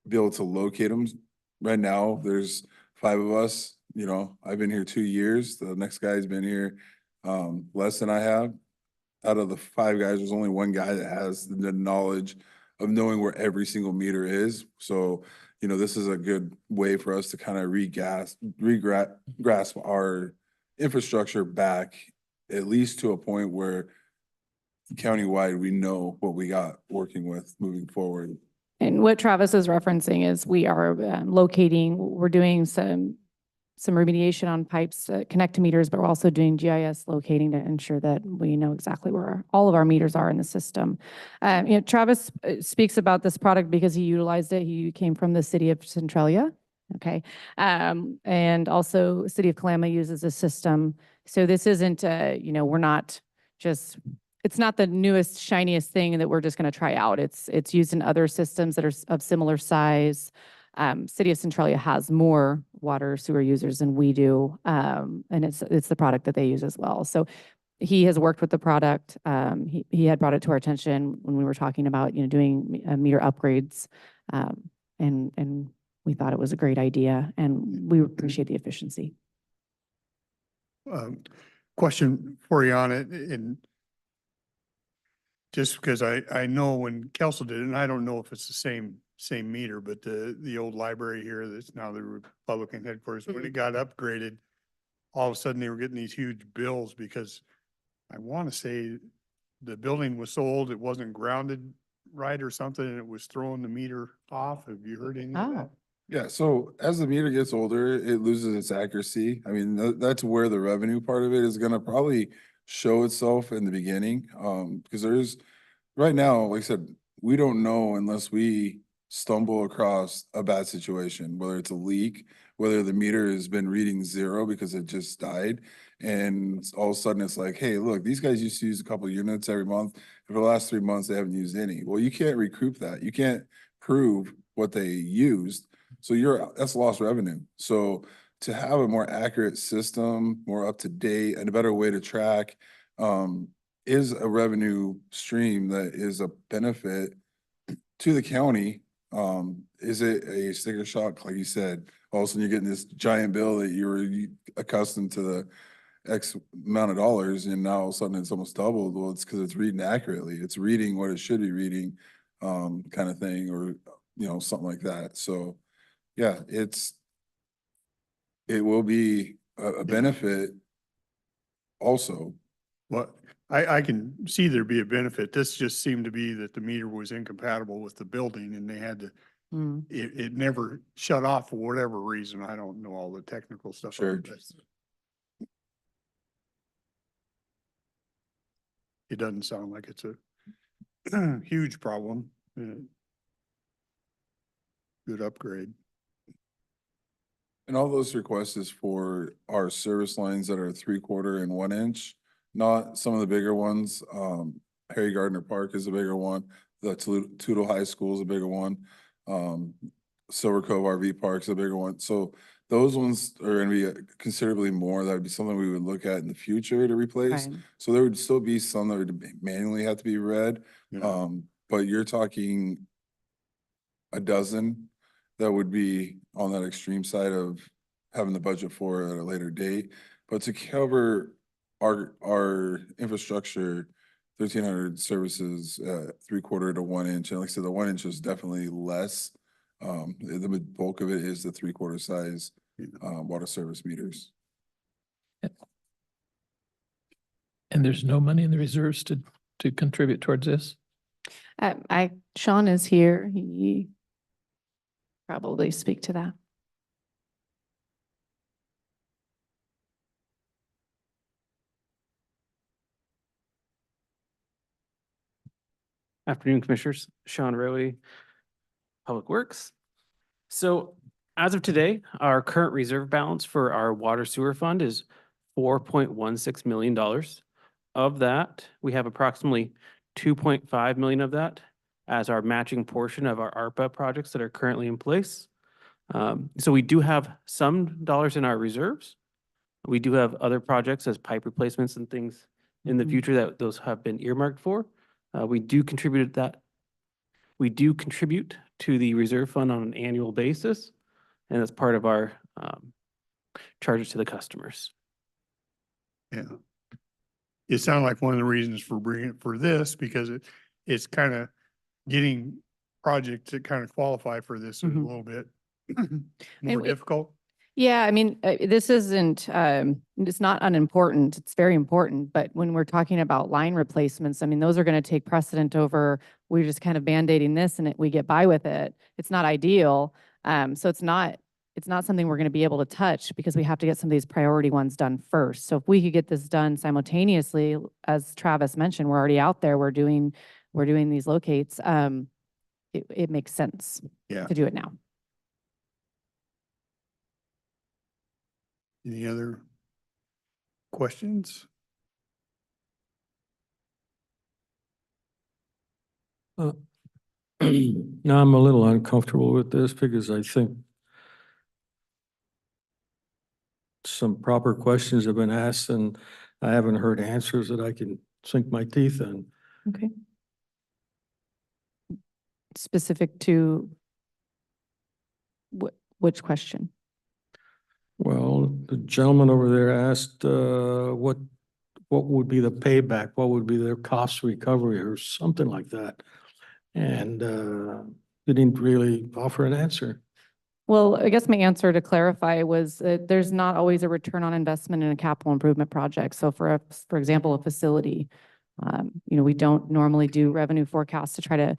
Speaker 6: be able to locate them. Right now, there's 5 of us, I've been here 2 years. The next guy's been here less than I have. Out of the 5 guys, there's only 1 guy that has the knowledge of knowing where every single meter is. So, this is a good way for us to kind of grasp our infrastructure back, at least to a point where countywide, we know what we got working with moving forward.
Speaker 3: And what Travis is referencing is we are we're doing some remediation on pipes that connect to meters, but we're also doing GIS locating to ensure that we know exactly where all of our meters are in the system. Travis speaks about this product because he utilized it. He came from the city of Centralia. Okay. And also city of Kalama uses a system. So this isn't, we're not just, it's not the newest, shiniest thing that we're just going to try out. It's used in other systems that are of similar size. City of Centralia has more water sewer users than we do. And it's the product that they use as well. So he has worked with the product. He had brought it to our attention when we were talking about, doing meter upgrades. And we thought it was a great idea and we appreciate the efficiency.
Speaker 2: Question for you on it, and just because I know when Kelso did it, and I don't know if it's the same meter, but the old library here that's now the Republican headquarters, when it got upgraded, all of a sudden they were getting these huge bills because I want to say the building was so old, it wasn't grounded right or something, and it was throwing the meter off. Have you heard any of that?
Speaker 6: Yeah, so as the meter gets older, it loses its accuracy. I mean, that's where the revenue part of it is gonna probably show itself in the beginning. Because right now, like I said, we don't know unless we stumble across a bad situation, whether it's a leak, whether the meter has been reading 0 because it just died. And all of a sudden it's like, hey, look, these guys used to use a couple of units every month. For the last 3 months, they haven't used any. Well, you can't recoup that. You can't prove what they used. So that's lost revenue. So to have a more accurate system, more up to date, and a better way to track is a revenue stream that is a benefit to the county. Is it a sticker shock? Like you said, all of a sudden you're getting this giant bill that you were accustomed to the X amount of dollars, and now all of a sudden it's almost doubled. Well, it's because it's reading accurately. It's reading what it should be reading, kind of thing, or something like that. So yeah, it will be a benefit also.
Speaker 2: Well, I can see there'd be a benefit. This just seemed to be that the meter was incompatible with the building and they had to, it never shut off for whatever reason. I don't know all the technical stuff.
Speaker 6: Sure.
Speaker 2: It doesn't sound like it's a huge problem. Good upgrade.
Speaker 6: And all those requests is for our service lines that are 3/4 and 1 inch, not some of the bigger ones. Harry Gardner Park is a bigger one. The Toodle High School is a bigger one. Silver Cove RV Park is a bigger one. So those ones are going to be considerably more. That would be something we would look at in the future to replace.
Speaker 3: Right.
Speaker 6: So there would still be some that would manually have to be read.
Speaker 2: Yeah.
Speaker 6: But you're talking a dozen that would be on that extreme side of having the budget for it at a later date. But to cover our infrastructure, 1,300 services, 3/4 to 1 inch. And like I said, the 1 inch is definitely less. The bulk of it is the 3/4 size, water service meters.
Speaker 4: And there's no money in the reserves to contribute towards this?
Speaker 3: Sean is here. He probably speak to that.
Speaker 7: Afternoon, Commissioners. Sean Rowe, Public Works. So as of today, our current reserve balance for our water sewer fund is $4.16 million. Of that, we have approximately 2.5 million of that as our matching portion of our ARPA projects that are currently in place. So we do have some dollars in our reserves. We do have other projects as pipe replacements and things in the future that those have been earmarked for. We do contribute to the reserve fund on an annual basis, and that's part of our charges to the customers.
Speaker 2: Yeah. It sounded like one of the reasons for bringing it for this, because it's kind of getting projects that kind of qualify for this is a
Speaker 3: Mhm.
Speaker 2: little bit
Speaker 3: And
Speaker 2: more
Speaker 3: it-
Speaker 2: difficult.
Speaker 3: Yeah, I mean, this isn't, it's not unimportant. It's very important. But when we're talking about line replacements, I mean, those are going to take precedent over, we're just kind of band-aiding this and we get by with it. It's not ideal. So it's not something we're going to be able to touch because we have to get some of these priority ones done first. So if we could get this done simultaneously, as Travis mentioned, we're already out there, we're doing these locates. It makes sense
Speaker 2: Yeah.
Speaker 3: to do it now.
Speaker 2: Any other questions?
Speaker 8: Now I'm a little uncomfortable with this because I think some proper questions have been asked and I haven't heard answers that I can sink my teeth in.
Speaker 3: Okay. Specific to which question?
Speaker 8: Well, the gentleman over there asked, what would be the payback? What would be their cost recovery or something like that? And, he didn't really offer an answer.
Speaker 3: Well, I guess my answer to clarify was that there's not always a return on investment in a capital improvement project. So for example, a facility, we don't normally do revenue forecasts to try to,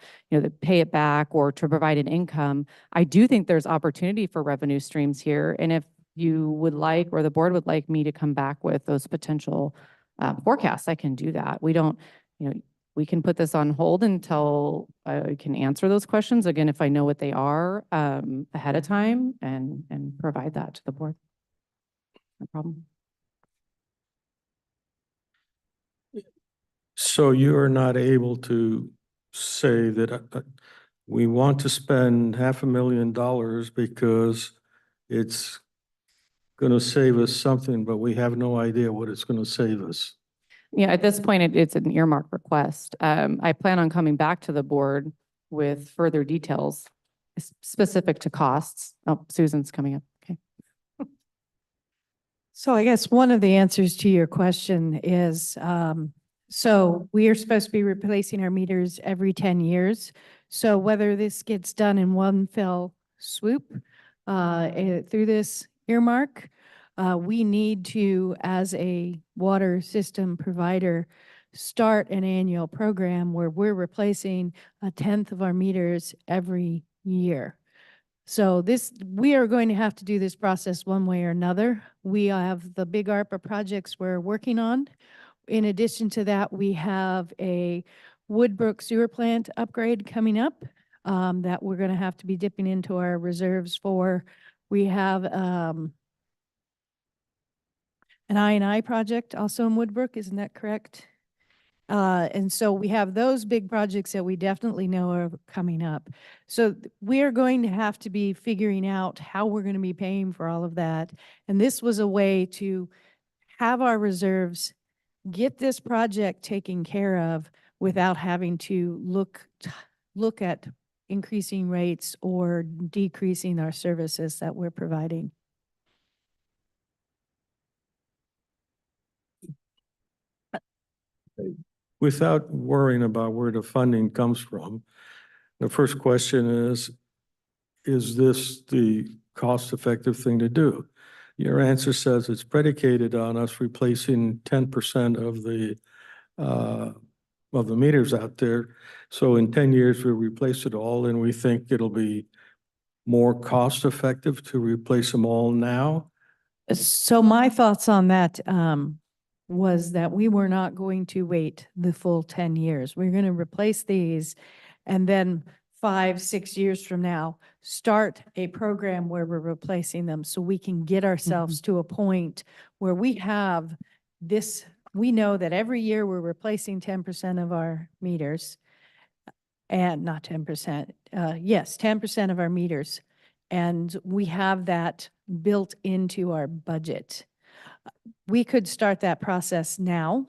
Speaker 3: pay it back or to provide an income. I do think there's opportunity for revenue streams here. And if you would like, or the board would like me to come back with those potential forecasts, I can do that. We don't, we can put this on hold until I can answer those questions again, if I know what they are ahead of time and provide that to the board. No problem.
Speaker 8: So you are not able to say that we want to spend $500,000 because it's going to save us something, but we have no idea what it's going to save us.
Speaker 3: Yeah, at this point, it's an earmark request. I plan on coming back to the board with further details specific to costs. Oh, Susan's coming up. Okay.
Speaker 9: So I guess one of the answers to your question is, so we are supposed to be replacing our meters every 10 years. So whether this gets done in one fell swoop through this earmark, we need to, as a water system provider, start an annual program where we're replacing 1/10 of our meters every year. So we are going to have to do this process one way or another. We have the big ARPA projects we're working on. In addition to that, we have a Woodbrook sewer plant upgrade coming up that we're going to have to be dipping into our reserves for. We have an I&I project also in Woodbrook, isn't that correct? And so we have those big projects that we definitely know are coming up. So we are going to have to be figuring out how we're going to be paying for all of that. And this was a way to have our reserves, get this project taken care of without having to look at increasing rates or decreasing our services that we're providing.
Speaker 8: Without worrying about where the funding comes from, the first question is this the cost-effective thing to do? Your answer says it's predicated on us replacing 10% of the meters out there. So in 10 years, we replace it all, and we think it'll be more cost-effective to replace them all now?
Speaker 9: So my thoughts on that was that we were not going to wait the full 10 years. We're going to replace these and then 5, 6 years from now, start a program where we're replacing them so we can get ourselves to a point where we have this, we know that every year we're replacing 10% of our meters. And not 10%, yes, 10% of our meters. And we have that built into our budget. We could start that process now.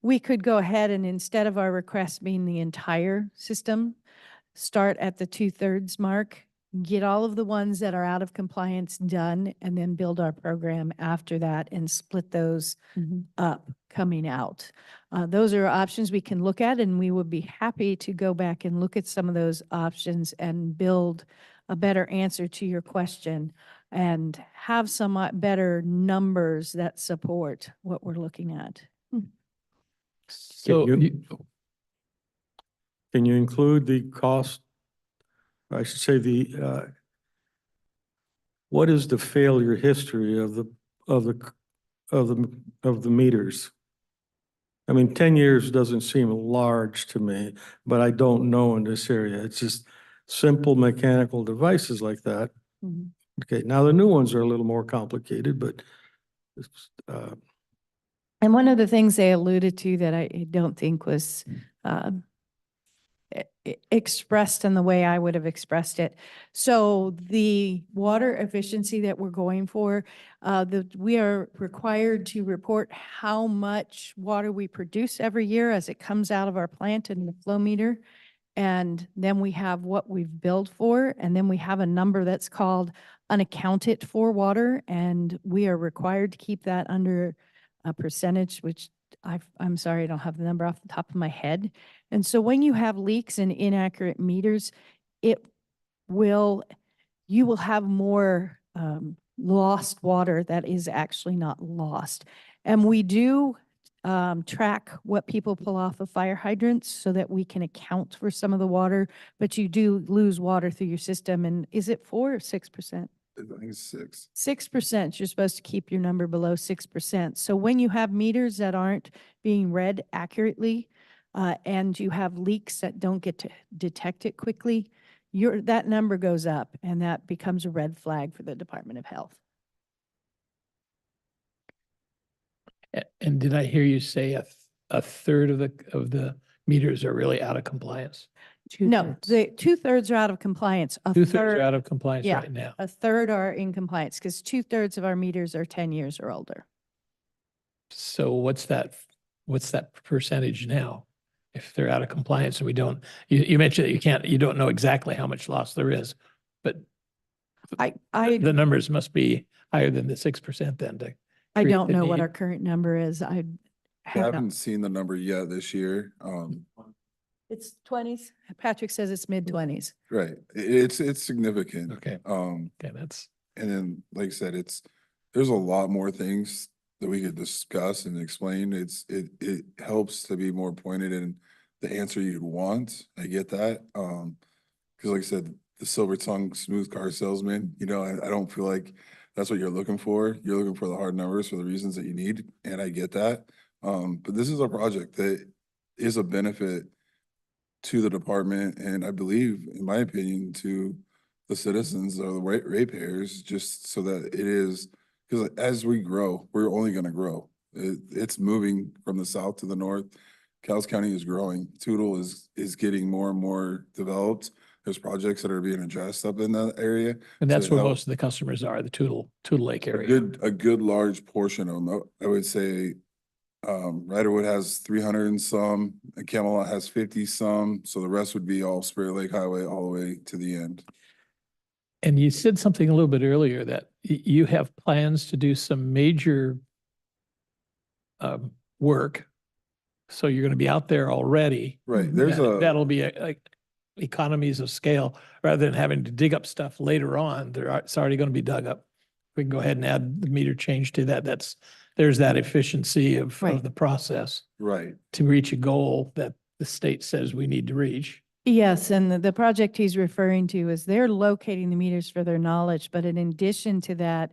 Speaker 9: We could go ahead and instead of our request being the entire system, start at the 2/3 mark, get all of the ones that are out of compliance done, and then build our program after that and split those up coming out. Those are options we can look at, and we would be happy to go back and look at some of those options and build a better answer to your question and have some better numbers that support what we're looking at.
Speaker 4: So
Speaker 8: Can you include the cost? I should say what is the failure history of the meters? I mean, 10 years doesn't seem large to me, but I don't know in this area. It's just simple mechanical devices like that.
Speaker 9: Mhm.
Speaker 8: Okay, now the new ones are a little more complicated, but
Speaker 9: And one of the things they alluded to that I don't think was expressed in the way I would have expressed it. So the water efficiency that we're going for, we are required to report how much water we produce every year as it comes out of our plant in the flow meter. And then we have what we've billed for, and then we have a number that's called unaccounted for water, and we are required to keep that under a percentage, which I'm sorry, I don't have the number off the top of my head. And so when you have leaks and inaccurate meters, you will have more lost water that is actually not lost. And we do track what people pull off of fire hydrants so that we can account for some of the water, but you do lose water through your system. And is it 4 or 6%?
Speaker 6: I think it's 6.
Speaker 9: 6%, you're supposed to keep your number below 6%. So when you have meters that aren't being read accurately, and you have leaks that don't get to detect it quickly, that number goes up, and that becomes a red flag for the Department of Health.
Speaker 4: And did I hear you say a third of the meters are really out of compliance?
Speaker 9: No, the 2/3 are out of compliance. A
Speaker 4: 2/3 are
Speaker 9: third,
Speaker 4: out of compliance
Speaker 9: yeah.
Speaker 4: right now.
Speaker 9: a third are in compliance because 2/3 of our meters are 10 years or older.
Speaker 4: So what's that percentage now? If they're out of compliance and we don't, you mentioned that you don't know exactly how much loss there is, but the numbers must be higher than the 6% then.
Speaker 9: I
Speaker 4: treat
Speaker 9: don't
Speaker 4: the
Speaker 9: know what
Speaker 4: need.
Speaker 9: our current number is. I
Speaker 6: I
Speaker 9: have
Speaker 6: haven't
Speaker 9: not.
Speaker 6: seen the number yet this year.
Speaker 9: It's 20s. Patrick says it's mid-20s.
Speaker 6: Right. It's significant.
Speaker 4: Okay.
Speaker 6: Um,
Speaker 4: Okay, that's,
Speaker 6: and then, like I said, there's a lot more things that we could discuss and explain. It helps to be more pointed in the answer you'd want. I get that. Because like I said, the silver tongue smooth car salesman, I don't feel like that's what you're looking for. You're looking for the hard numbers for the reasons that you need, and I get that. But this is a project that is a benefit to the department, and I believe, in my opinion, to the citizens or the ratepayers, just so that it is, because as we grow, we're only going to grow. It's moving from the south to the north. Cowlitz County is growing. Toutle is getting more and more developed. There's projects that are being addressed up in that area.
Speaker 4: and that's
Speaker 6: So
Speaker 4: where
Speaker 6: that-
Speaker 4: most of the customers are, the Toutle Lake
Speaker 6: A
Speaker 4: area.
Speaker 6: good large portion of them, I would say Riderwood has 300 and some, and Camelot has 50 some, so the rest would be all Spirit Lake Highway all the way to the end.
Speaker 4: And you said something a little bit earlier that you have plans to do some major work. So you're going to be out there already.
Speaker 6: Right, there's
Speaker 4: That'll be like economies of scale rather than having to dig up stuff later on. It's already going to be dug up. We can go ahead and add the meter change to that. There's that efficiency of
Speaker 3: Right.
Speaker 4: the process
Speaker 6: right.
Speaker 4: to reach a goal that the state says we need to reach.
Speaker 9: Yes, and the project he's referring to is they're locating the meters for their knowledge, but in addition to that,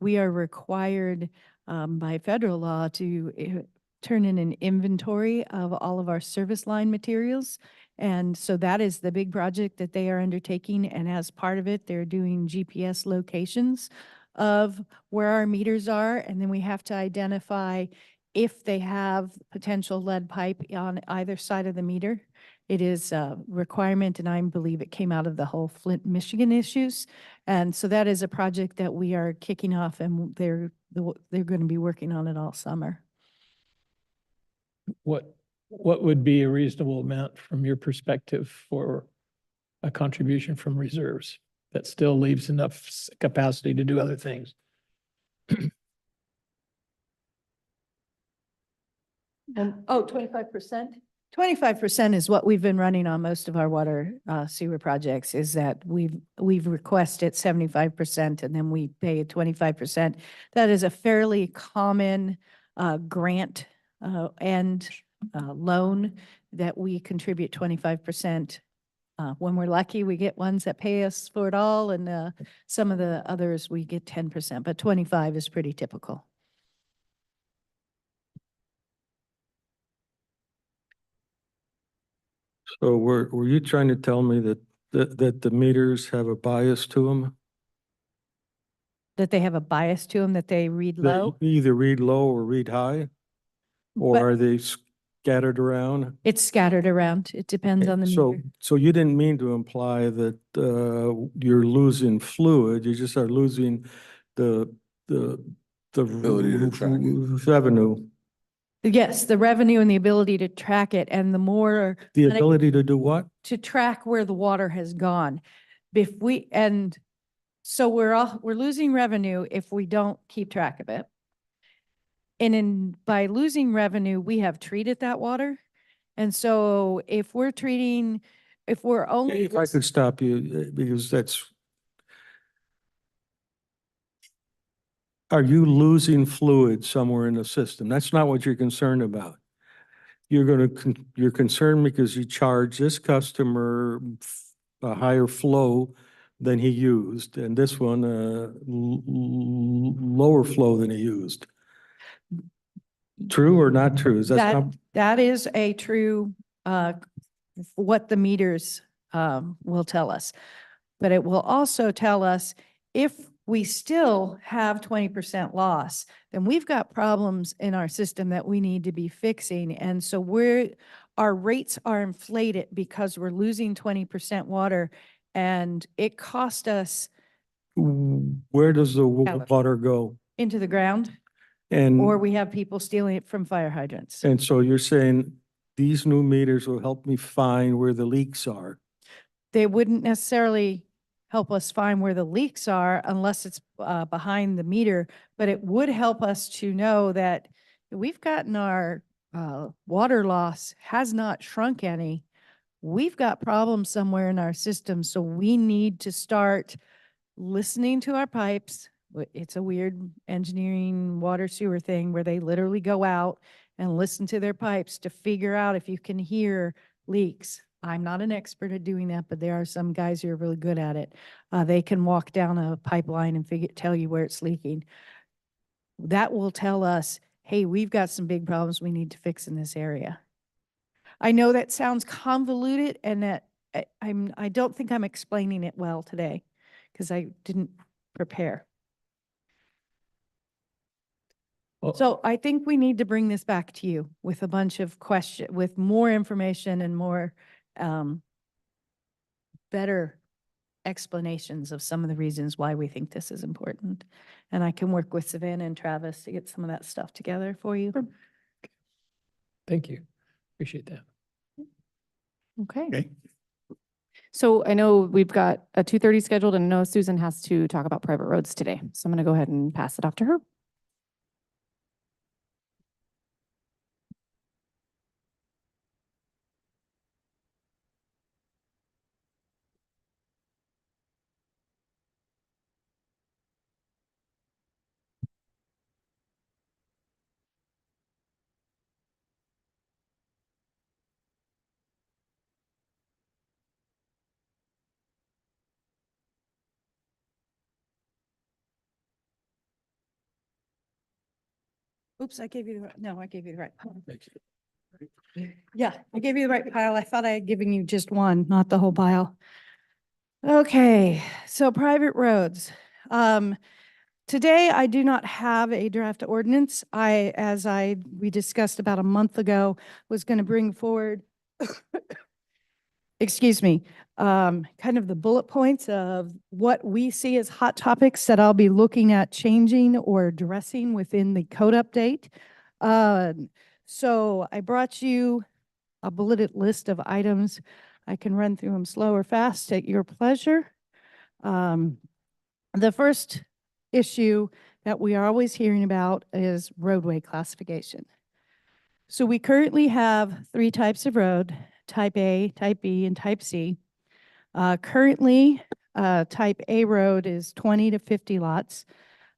Speaker 9: we are required by federal law to turn in an inventory of all of our service line materials. And so that is the big project that they are undertaking, and as part of it, they're doing GPS locations of where our meters are, and then we have to identify if they have potential lead pipe on either side of the meter. It is a requirement, and I believe it came out of the whole Flint, Michigan issues. And so that is a project that we are kicking off, and they're going to be working on it all summer.
Speaker 4: What would be a reasonable amount from your perspective for a contribution from reserves that still leaves enough capacity to do other things?
Speaker 9: 25%? 25% is what we've been running on most of our water sewer projects, is that we've requested 75% and then we pay 25%. That is a fairly common grant and loan that we contribute 25%. When we're lucky, we get ones that pay us for it all, and some of the others we get 10%, but 25 is pretty typical.
Speaker 8: So were you trying to tell me that the meters have a bias to them?
Speaker 9: That they have a bias to them, that they read
Speaker 8: They
Speaker 9: low?
Speaker 8: either read low or read high? Or
Speaker 9: But
Speaker 8: are they scattered around?
Speaker 9: it's scattered around. It depends on the
Speaker 8: So,
Speaker 9: meter.
Speaker 8: so you didn't mean to imply that you're losing fluid, you just are losing the
Speaker 6: Ability to track it.
Speaker 8: revenue,
Speaker 9: Yes, the revenue and the ability to track it, and the more
Speaker 8: the
Speaker 9: clinic-
Speaker 8: ability to do what?
Speaker 9: to track where the water has gone. So we're losing revenue if we don't keep track of it. And by losing revenue, we have treated that water. And so if we're only.
Speaker 8: If I could stop you, because are you losing fluid somewhere in the system? That's not what you're concerned about. You're concerned because you charge this customer a higher flow than he used, and this one, lower flow than he used. True or not true? Is that?
Speaker 9: That is a true, what the meters will tell us. But it will also tell us if we still have 20% loss, then we've got problems in our system that we need to be fixing. And so our rates are inflated because we're losing 20% water, and it cost us
Speaker 8: Where does the water go?
Speaker 9: into the ground,
Speaker 8: And.
Speaker 9: or we have people stealing it from fire hydrants.
Speaker 8: And so you're saying these new meters will help me find where the leaks are?
Speaker 9: They wouldn't necessarily help us find where the leaks are unless it's behind the meter, but it would help us to know that we've gotten our water loss has not shrunk any. We've got problems somewhere in our system, so we need to start listening to our pipes. It's a weird engineering water sewer thing where they literally go out and listen to their pipes to figure out if you can hear leaks. I'm not an expert at doing that, but there are some guys who are really good at it. They can walk down a pipeline and tell you where it's leaking. That will tell us, hey, we've got some big problems we need to fix in this area. I know that sounds convoluted, and that I don't think I'm explaining it well today because I didn't prepare.
Speaker 4: Well,
Speaker 9: So I think we need to bring this back to you with a bunch of with more information and more better explanations of some of the reasons why we think this is important. And I can work with Savannah and Travis to get some of that stuff together for you.
Speaker 4: Thank you. Appreciate that.
Speaker 3: Okay.
Speaker 2: Okay.
Speaker 3: So I know we've got a 2:30 scheduled and I know Susan has to talk about private roads today. So I'm going to go ahead and pass it off to her.
Speaker 9: Oops, I gave you the, no, I gave you the right pile. Yeah, I gave you the right pile. I thought I had given you just one, not the whole pile. Okay, so private roads. Today I do not have a draft ordinance. We discussed about a month ago, was going to bring forward, excuse me, kind of the bullet points of what we see as hot topics that I'll be looking at changing or addressing within the code update. So I brought you a bulleted list of items. I can run through them slow or fast at your pleasure. The first issue that we are always hearing about is roadway classification. So we currently have 3 types of road: type A, type B, and type C. Currently, type A road is 20 to 50 lots.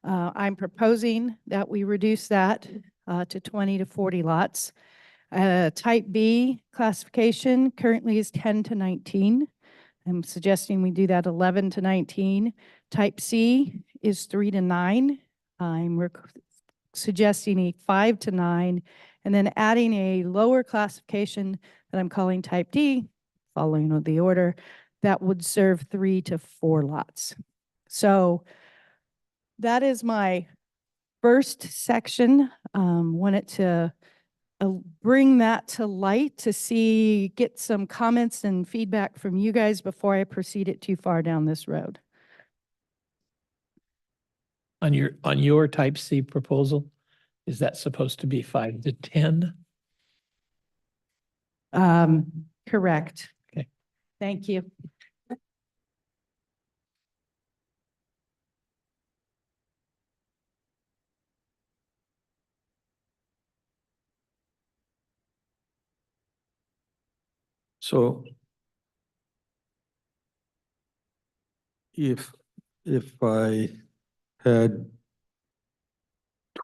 Speaker 9: I'm proposing that we reduce that to 20 to 40 lots. Type B classification currently is 10 to 19. I'm suggesting we do that 11 to 19. Type C is 3 to 9. I'm suggesting a 5 to 9, and then adding a lower classification that I'm calling type D, following the order, that would serve 3 to 4 lots. So that is my first section. Wanted to bring that to light to get some comments and feedback from you guys before I proceed it too far down this road.
Speaker 4: On your type C proposal, is that supposed to be 5 to 10?
Speaker 9: Correct.
Speaker 4: Okay.
Speaker 9: Thank you.
Speaker 8: So if I had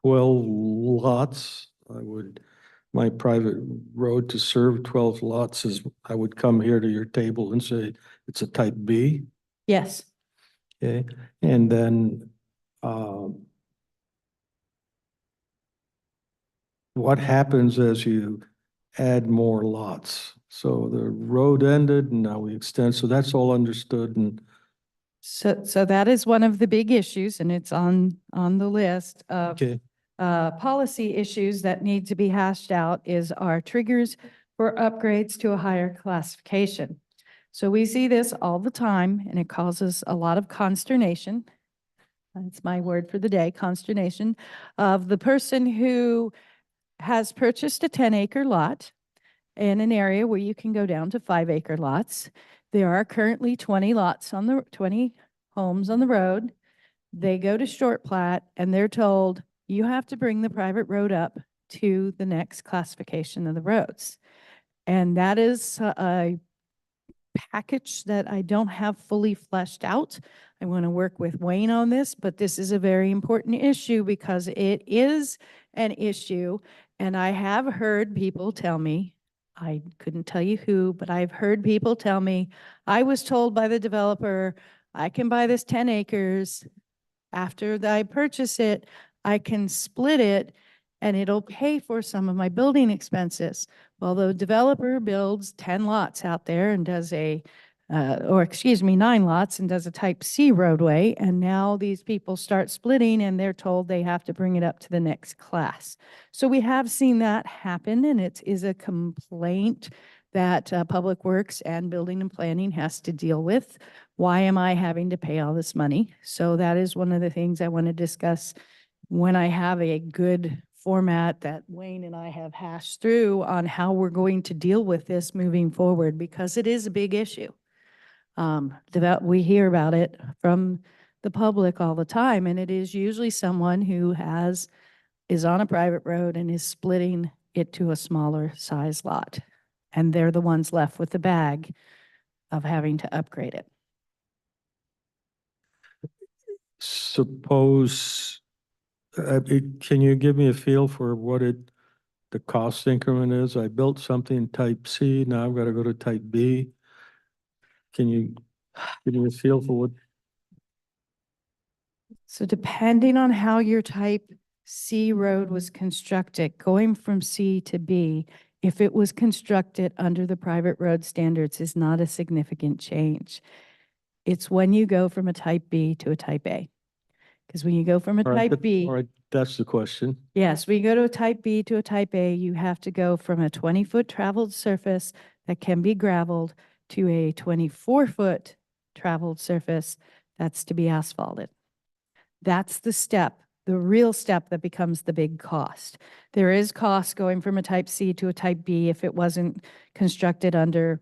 Speaker 8: 12 lots, my private road to serve 12 lots is, I would come here to your table and say, it's a type B,
Speaker 9: Yes.
Speaker 8: okay? And then, what happens as you add more lots? So the road ended and now we extend, so that's all understood and
Speaker 9: So that is one of the big issues, and it's on the list of
Speaker 8: okay.
Speaker 9: policy issues that need to be hashed out is our triggers for upgrades to a higher classification. So we see this all the time, and it causes a lot of consternation. That's my word for the day, consternation, of the person who has purchased a 10-acre lot in an area where you can go down to 5-acre lots. There are currently 20 homes on the road. They go to short plat and they're told, you have to bring the private road up to the next classification of the roads. And that is a package that I don't have fully fleshed out. I want to work with Wayne on this, but this is a very important issue because it is an issue. And I have heard people tell me, I couldn't tell you who, but I've heard people tell me, I was told by the developer, I can buy this 10 acres. After I purchase it, I can split it and it'll pay for some of my building expenses. Well, the developer builds 10 lots out there and does 9 lots and does a type C roadway. And now these people start splitting and they're told they have to bring it up to the next class. So we have seen that happen, and it is a complaint that Public Works and Building and Planning has to deal with. Why am I having to pay all this money? So that is one of the things I want to discuss when I have a good format that Wayne and I have hashed through on how we're going to deal with this moving forward, because it is a big issue. We hear about it from the public all the time, and it is usually someone who is on a private road and is splitting it to a smaller size lot. And they're the ones left with the bag of having to upgrade it.
Speaker 8: Suppose, can you give me a feel for what the cost increment is? I built something type C, now I've got to go to type B. Can you give me a feel for what?
Speaker 9: So depending on how your type C road was constructed, going from C to B, if it was constructed under the private road standards, is not a significant change. It's when you go from a type B to a type A. Because when you go from a
Speaker 8: All right,
Speaker 9: type B,
Speaker 8: all right, that's the question.
Speaker 9: yes, when you go to a type B to a type A, you have to go from a 20-foot traveled surface that can be gravelled to a 24-foot traveled surface that's to be asphalted. That's the step, the real step that becomes the big cost. There is cost going from a type C to a type B if it wasn't constructed under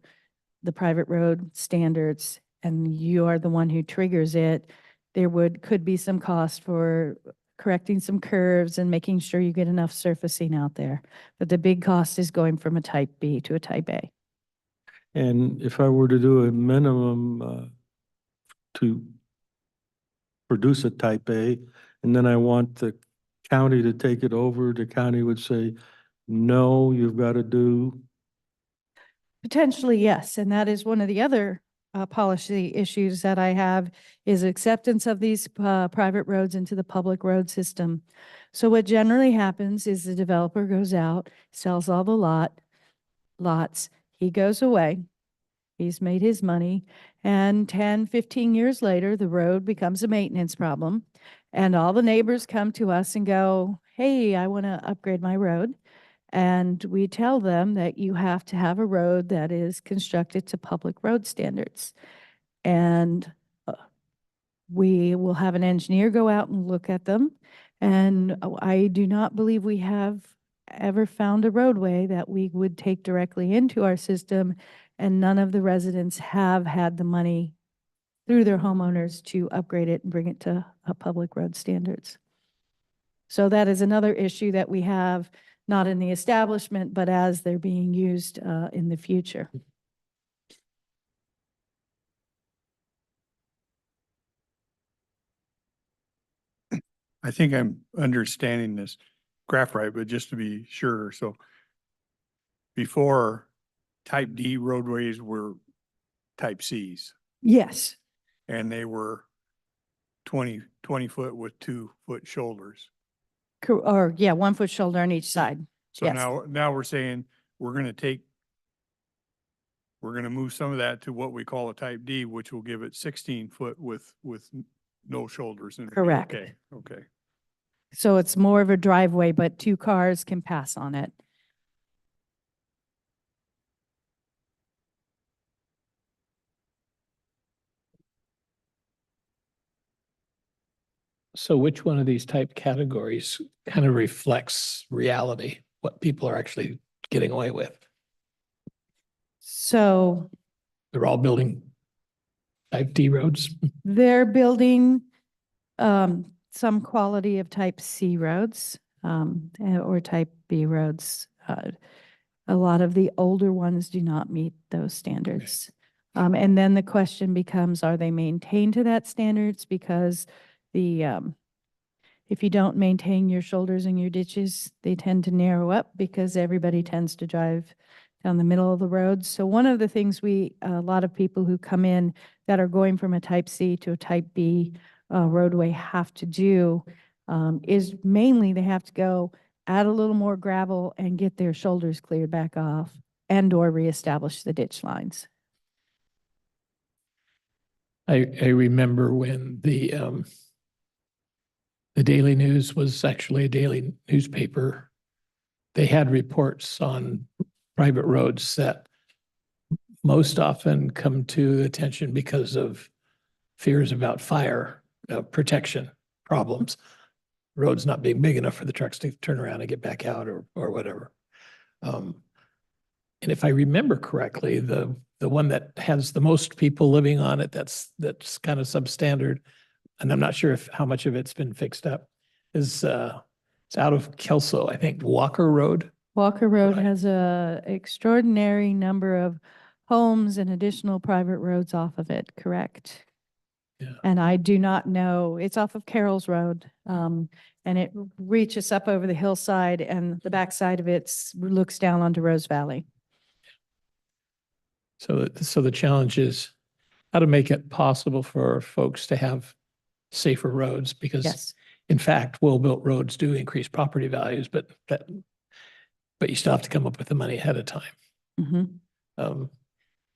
Speaker 9: the private road standards and you are the one who triggers it. There could be some cost for correcting some curves and making sure you get enough surfacing out there. But the big cost is going from a type B to a type A.
Speaker 8: And if I were to do a minimum to produce a type A, and then I want the county to take it over, the county would say, no, you've got to do.
Speaker 9: Potentially, yes. And that is one of the other policy issues that I have is acceptance of these private roads into the public road system. So what generally happens is the developer goes out, sells all the lots, he goes away, he's made his money, and 10, 15 years later, the road becomes a maintenance problem. And all the neighbors come to us and go, hey, I want to upgrade my road. And we tell them that you have to have a road that is constructed to public road standards. And we will have an engineer go out and look at them. And I do not believe we have ever found a roadway that we would take directly into our system. And none of the residents have had the money through their homeowners to upgrade it and bring it to public road standards. So that is another issue that we have, not in the establishment, but as they're being used in the future.
Speaker 2: I think I'm understanding this graph right, but just to be sure, so before type D roadways were type Cs
Speaker 9: Yes,
Speaker 2: and they were 20 foot with 2-foot shoulders.
Speaker 9: or yeah, 1 foot shoulder on each side.
Speaker 2: So
Speaker 9: Yes.
Speaker 2: now we're saying we're going to move some of that to what we call a type D, which will give it 16 foot with no shoulders. And
Speaker 9: Correct.
Speaker 2: Okay.
Speaker 9: So it's more of a driveway, but 2 cars can pass on it.
Speaker 4: So which one of these type categories kind of reflects reality, what people are actually getting away with?
Speaker 9: So
Speaker 4: They're all building type D roads.
Speaker 9: they're building some quality of type C roads or type B roads. A lot of the older ones do not meet those standards. And then the question becomes, are they maintained to that standards? Because if you don't maintain your shoulders and your ditches, they tend to narrow up because everybody tends to drive down the middle of the road. So one of the things a lot of people who come in that are going from a type C to a type B roadway have to do is mainly they have to go add a little more gravel and get their shoulders cleared back off and or reestablish the ditch lines.
Speaker 4: I remember when the Daily News was actually a daily newspaper. They had reports on private roads that most often come to attention because of fears about fire protection problems. Roads not being big enough for the trucks to turn around and get back out or whatever. And if I remember correctly, the one that has the most people living on it, that's kind of substandard, and I'm not sure how much of it's been fixed up, is it's out of Kelso, I think, Walker Road.
Speaker 9: Walker Road
Speaker 4: Right.
Speaker 9: has a extraordinary number of homes and additional private roads off of it, correct?
Speaker 4: Yeah.
Speaker 9: And I do not know, it's off of Carroll's Road, and it reaches up over the hillside, and the backside of it looks down onto Rose Valley.
Speaker 4: So the challenge is how to make it possible for folks to have safer roads, because
Speaker 9: Yes.
Speaker 4: in fact, well-built roads do increase property values, but you still have to come up with the money ahead of time.
Speaker 9: Mm-hmm.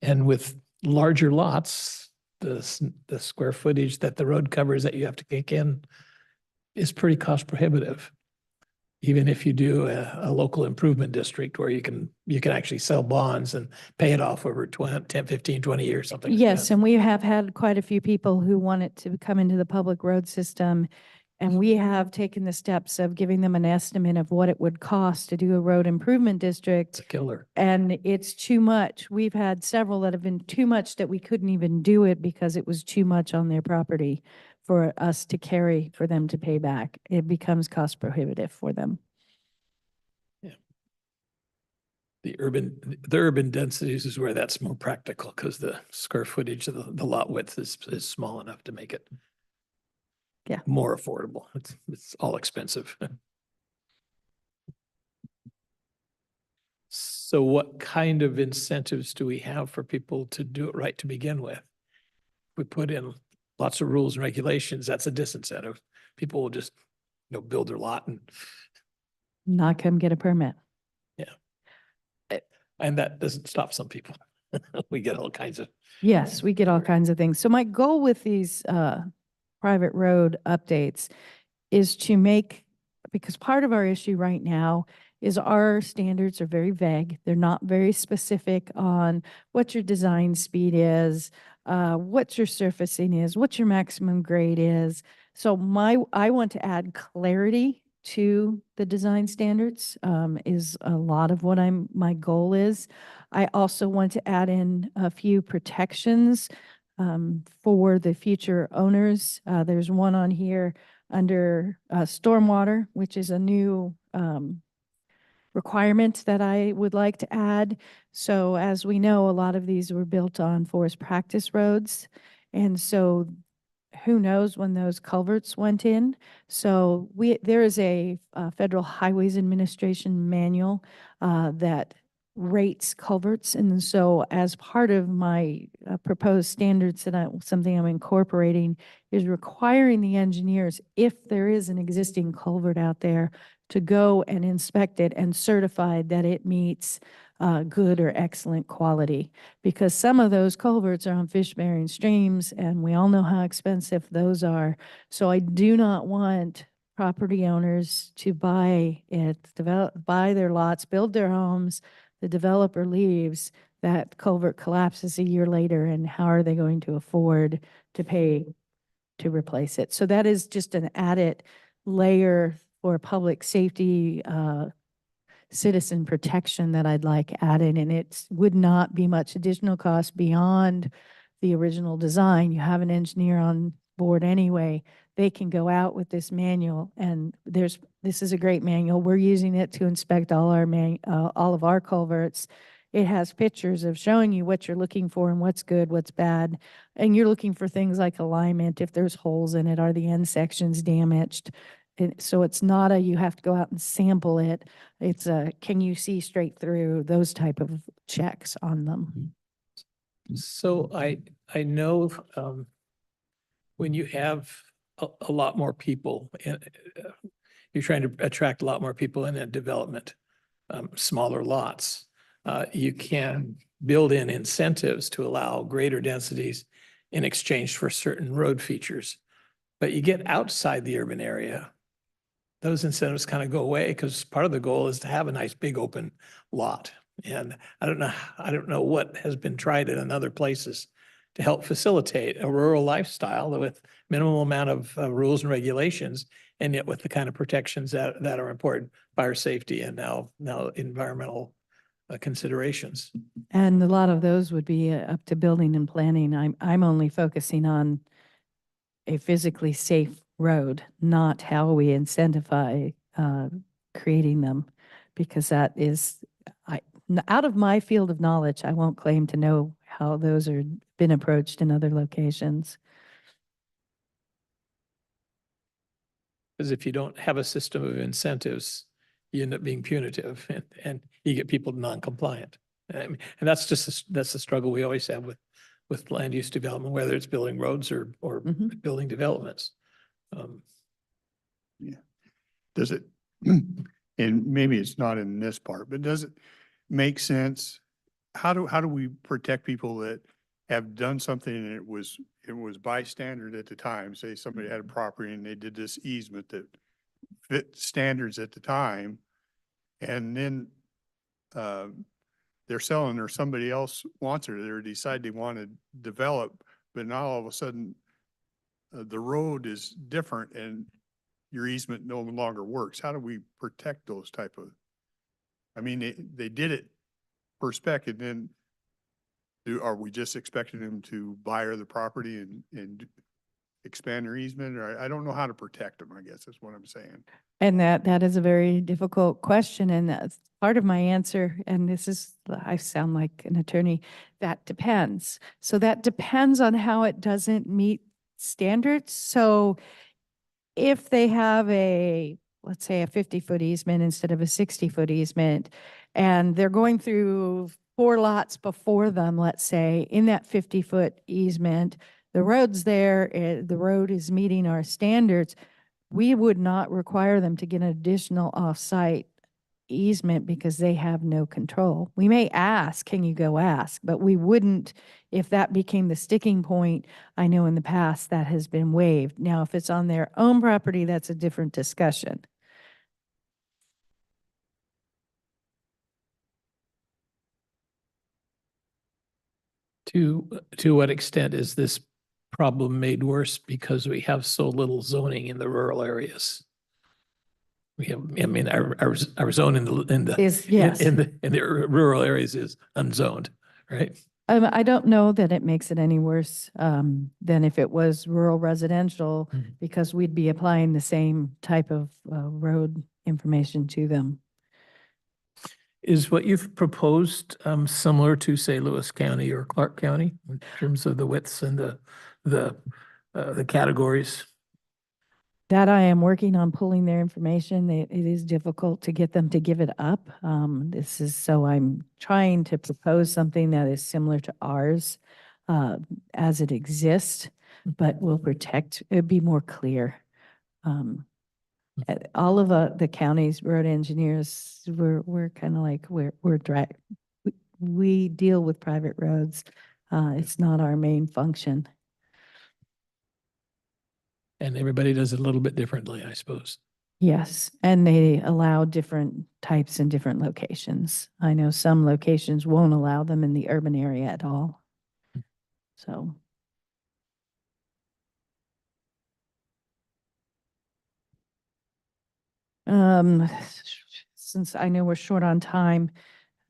Speaker 4: And with larger lots, the square footage that the road covers that you have to kick in is pretty cost prohibitive. Even if you do a local improvement district where you can actually sell bonds and pay it off over 10, 15, 20 years, something like
Speaker 9: Yes,
Speaker 4: that.
Speaker 9: and we have had quite a few people who want it to come into the public road system. And we have taken the steps of giving them an estimate of what it would cost to do a road improvement district.
Speaker 4: It's a killer.
Speaker 9: And it's too much. We've had several that have been too much that we couldn't even do it because it was too much on their property for us to carry, for them to pay back. It becomes cost prohibitive for them.
Speaker 4: The urban densities is where that's more practical, because the square footage of the lot width is small enough to make it more affordable. It's all expensive. So what kind of incentives do we have for people to do it right to begin with? We put in lots of rules and regulations, that's a disincentive. People will just, build their lot and
Speaker 9: Not come get a permit.
Speaker 4: and that doesn't stop some people. We get all kinds of.
Speaker 9: Yes, we get all kinds of things. So my goal with these private road updates is to make, because part of our issue right now is our standards are very vague. They're not very specific on what your design speed is, what your surfacing is, what your maximum grade is. So I want to add clarity to the design standards, is a lot of what my goal is. I also want to add in a few protections for the future owners. There's one on here under stormwater, which is a new requirement that I would like to add. So as we know, a lot of these were built on forest practice roads. And so who knows when those culverts went in. So there is a Federal Highways Administration manual that rates culverts. And so as part of my proposed standards that something I'm incorporating is requiring the engineers, if there is an existing culvert out there, to go and inspect it and certify that it meets good or excellent quality. Because some of those culverts are on fish-bearing streams, and we all know how expensive those are. So I do not want property owners to buy their lots, build their homes, the developer leaves, that culvert collapses a year later, and how are they going to afford to pay to replace it? So that is just an added layer for public safety, citizen protection that I'd like added, and it would not be much additional cost beyond the original design. You have an engineer on board anyway. They can go out with this manual, and this is a great manual. We're using it to inspect all of our culverts. It has pictures of showing you what you're looking for and what's good, what's bad. And you're looking for things like alignment, if there's holes in it, are the end sections damaged? So it's not you have to go out and sample it. It's can you see straight through, those type of checks on them.
Speaker 4: So I know when you have a lot more people, you're trying to attract a lot more people in a development, smaller lots. You can build in incentives to allow greater densities in exchange for certain road features. But you get outside the urban area, those incentives kind of go away, because part of the goal is to have a nice big open lot And I don't know what has been tried in other places to help facilitate a rural lifestyle with minimal amount of rules and regulations, and yet with the kind of protections that are important, fire safety and now environmental considerations.
Speaker 9: And a lot of those would be up to building and planning. I'm only focusing on a physically safe road, not how we incentivize creating them, because that is, out of my field of knowledge, I won't claim to know how those are been approached in other locations.
Speaker 4: Because if you don't have a system of incentives, you end up being punitive and you get people non-compliant. I mean, and that's that's the struggle we always have with land use development, whether it's building roads or
Speaker 9: Mhm.
Speaker 4: building developments.
Speaker 2: Does it, and maybe it's not in this part, but does it make sense? How do we protect people that have done something and it was bystander at the time? Say somebody had a property and they did this easement that fit standards at the time, and then they're selling or somebody else wants it, or they decide they want to develop, but now all of a sudden the road is different and your easement no longer works. How do we protect those type of, I mean, they did it per spec, and then are we just expecting them to buy other property and expand their easement? Or I don't know how to protect them, I guess is what I'm saying.
Speaker 9: And that is a very difficult question, and that's part of my answer. And this is, I sound like an attorney. That depends. So that depends on how it doesn't meet standards. So if they have let's say a 50-foot easement instead of a 60-foot easement, and they're going through 4 lots before them, let's say, in that 50-foot easement, the road's there, the road is meeting our standards, we would not require them to get an additional off-site easement because they have no control. We may ask, can you go ask? But we wouldn't, if that became the sticking point. I know in the past that has been waived. Now, if it's on their own property, that's a different discussion.
Speaker 4: To what extent is this problem made worse because we have so little zoning in the rural areas? We have, I mean, our zone in the
Speaker 9: Yes.
Speaker 4: in the rural areas is unzoned, right?
Speaker 9: I don't know that it makes it any worse than if it was rural residential, because we'd be applying the same type of road information to them.
Speaker 4: Is what you've proposed similar to, say, Lewis County or Clark County in terms of the widths and the categories?
Speaker 9: That I am working on pulling their information. It is difficult to get them to give it up. So I'm trying to propose something that is similar to ours as it exists, but will protect, it'd be more clear. All of the county's road engineers, we're kind of like, we deal with private roads. It's not our main function.
Speaker 4: And everybody does it a little bit differently, I suppose.
Speaker 9: Yes, and they allow different types in different locations. I know some locations won't allow them in the urban area at all. So. Since I know we're short on time,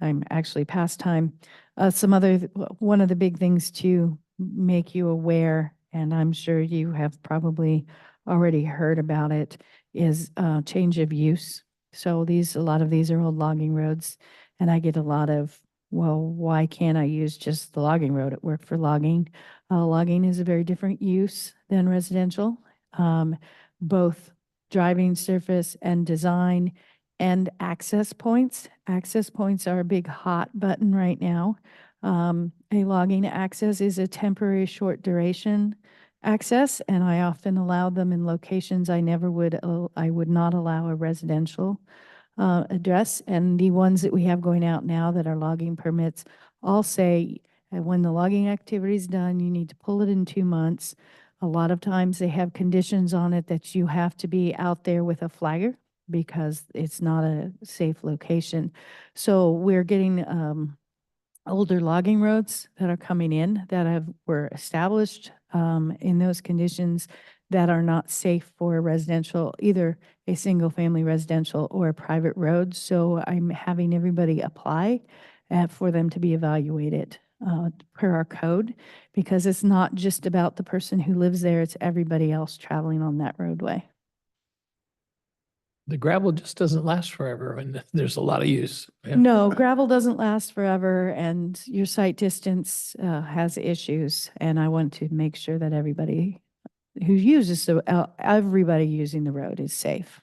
Speaker 9: I'm actually past time. One of the big things to make you aware, and I'm sure you have probably already heard about it, is change of use. So a lot of these are old logging roads, and I get a lot of, well, why can't I use just the logging road at work for logging? Logging is a very different use than residential. Both driving surface and design and access points. Access points are a big hot button right now. A logging access is a temporary short duration access, and I often allow them in locations I would not allow a residential address. And the ones that we have going out now that are logging permits all say when the logging activity is done, you need to pull it in 2 months. A lot of times they have conditions on it that you have to be out there with a flagger because it's not a safe location. So we're getting older logging roads that are coming in that were established in those conditions that are not safe for residential, either a single family residential or a private road. So I'm having everybody apply for them to be evaluated per our code, because it's not just about the person who lives there, it's everybody else traveling on that roadway.
Speaker 4: The gravel just doesn't last forever and there's a lot of use. Yeah.
Speaker 9: No, gravel doesn't last forever, and your sight distance has issues. And I want to make sure that everybody who uses everybody using the road is safe,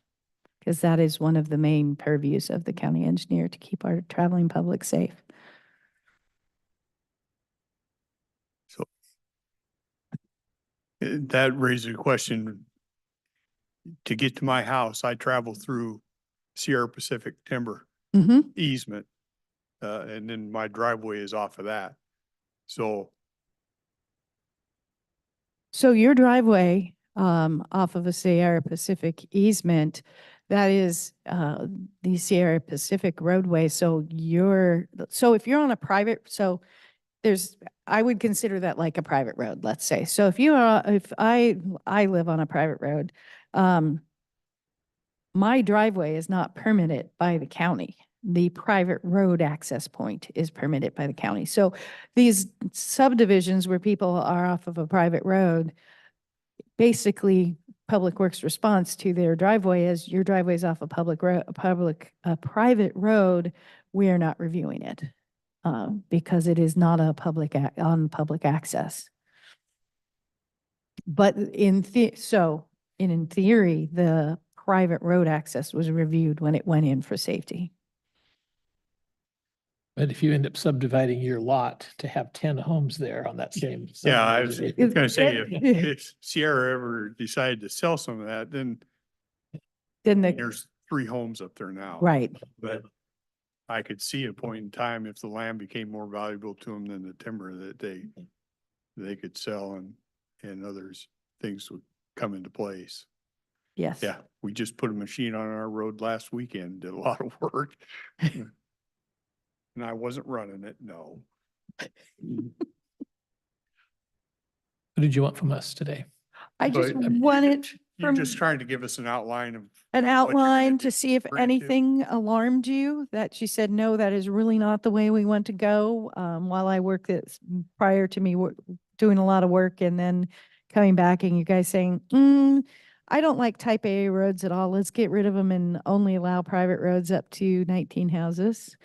Speaker 9: because that is one of the main purviews of the county engineer, to keep our traveling public safe.
Speaker 2: So that raises a question. To get to my house, I travel through Sierra Pacific Timber
Speaker 9: Mm-hmm.
Speaker 2: easement, and then my driveway is off of that. So
Speaker 9: So your driveway off of a Sierra Pacific easement, that is the Sierra Pacific roadway. So if you're on a private, so I would consider that like a private road, let's say. So if I live on a private road, my driveway is not permitted by the county. The private road access point is permitted by the county. So these subdivisions where people are off of a private road, basically Public Works response to their driveway is, your driveway's off a private road, we are not reviewing it because it is not on public access. But in theory, the private road access was reviewed when it went in for safety.
Speaker 4: But if you end up subdividing your lot to have 10 homes there on that same.
Speaker 2: yeah, I was
Speaker 4: subdivision,
Speaker 2: gonna say, if Sierra ever decided to sell some of that, then
Speaker 9: Then
Speaker 2: there's 3 homes up there now.
Speaker 9: right.
Speaker 2: But I could see a point in time, if the land became more valuable to them than the timber, that they could sell, and others, things would come into place.
Speaker 9: Yes.
Speaker 2: Yeah, we just put a machine on our road last weekend, did a lot of work. And I wasn't running it, no.
Speaker 4: What did you want from us today?
Speaker 9: I just
Speaker 2: But
Speaker 9: wanted
Speaker 2: You're
Speaker 9: from
Speaker 2: just trying to give us an outline of,
Speaker 9: an
Speaker 2: you're
Speaker 9: outline
Speaker 2: gonna
Speaker 9: to see if
Speaker 2: bring it to.
Speaker 9: anything alarmed you, that she said, no, that is really not the way we want to go. While I worked this prior to me doing a lot of work and then coming back and you guys saying, I don't like type A roads at all. Let's get rid of them and only allow private roads up to 19 houses.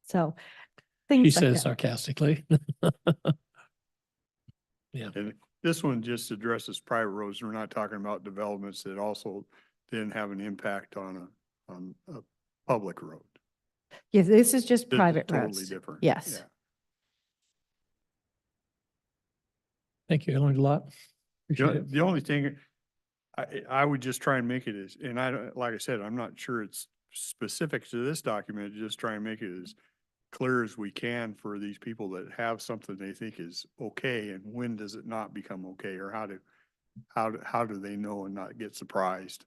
Speaker 9: So things
Speaker 4: She
Speaker 9: like
Speaker 4: says
Speaker 9: that.
Speaker 4: sarcastically. Yeah.
Speaker 2: And this one just addresses private roads. We're not talking about developments that also then have an impact on a public road.
Speaker 9: Yes, this is just
Speaker 2: This is
Speaker 9: private
Speaker 2: totally
Speaker 9: roads.
Speaker 2: different.
Speaker 9: Yes.
Speaker 2: Yeah.
Speaker 4: Thank you. I learned a lot. Appreciate it.
Speaker 2: The only thing, I would just try and make it as, and like I said, I'm not sure it's specific to this document, just try and make it as clear as we can for these people that have something they think is okay, and when does it not become okay, or how do they know and not get surprised?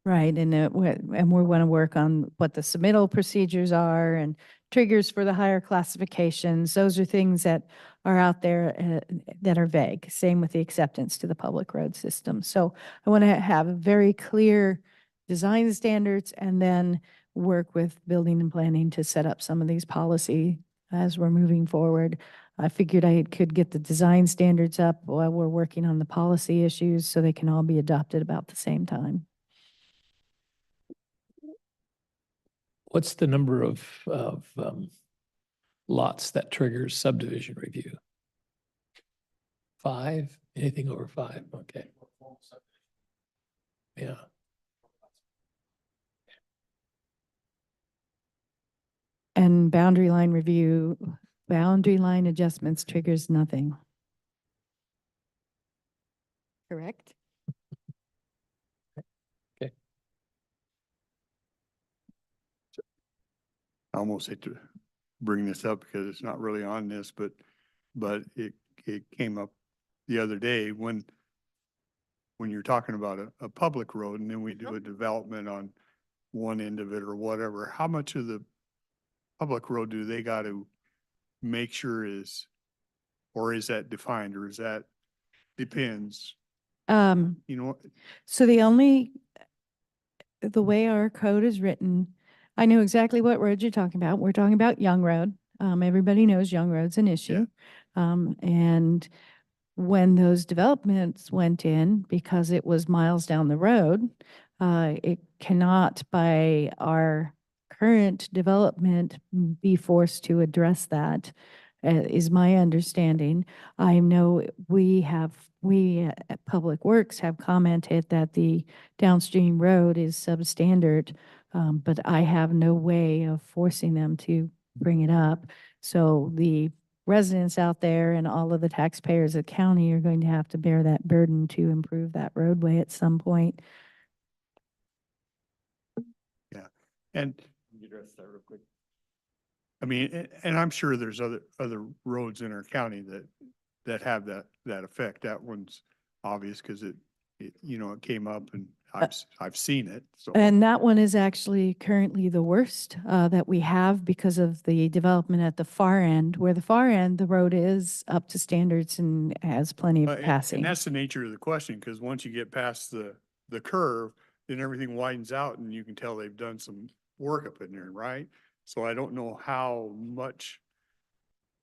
Speaker 9: Right, and we want to work on what the submittal procedures are and triggers for the higher classifications. Those are things that are out there that are vague. Same with the acceptance to the public road system. So I want to have very clear design standards and then work with building and planning to set up some of these policy as we're moving forward. I figured I could get the design standards up while we're working on the policy issues so they can all be adopted about the same time.
Speaker 4: What's the number of lots that triggers subdivision review? 5? Anything over 5? Okay. Yeah.
Speaker 9: And boundary line adjustments triggers nothing. Correct?
Speaker 2: I almost hate to bring this up because it's not really on this, but it came up the other day when when you're talking about a public road and then we do a development on one end of it or whatever, how much of the public road do they got to make sure is, or is that defined, or is that depends, you know?
Speaker 9: So the way our code is written, I know exactly what road you're talking about. We're talking about Young Road. Everybody knows Young Road's an issue. And when those developments went in, because it was miles down the road, it cannot by our current development be forced to address that, is my understanding. I know we at Public Works have commented that the downstream road is substandard, but I have no way of forcing them to bring it up. So the residents out there and all of the taxpayers of the county are going to have to bear that burden to improve that roadway at some point.
Speaker 2: And I mean, and I'm sure there's other roads in our county that have that effect. That one's obvious because it, you know, it came up and I've seen it, so.
Speaker 9: And that one is actually currently the worst that we have because of the development at the far end, where the far end, the road is up to standards and has plenty of
Speaker 2: And
Speaker 9: passing.
Speaker 2: that's the nature of the question, because once you get past the curve, then everything widens out and you can tell they've done some work up in there, right? So I don't know how much,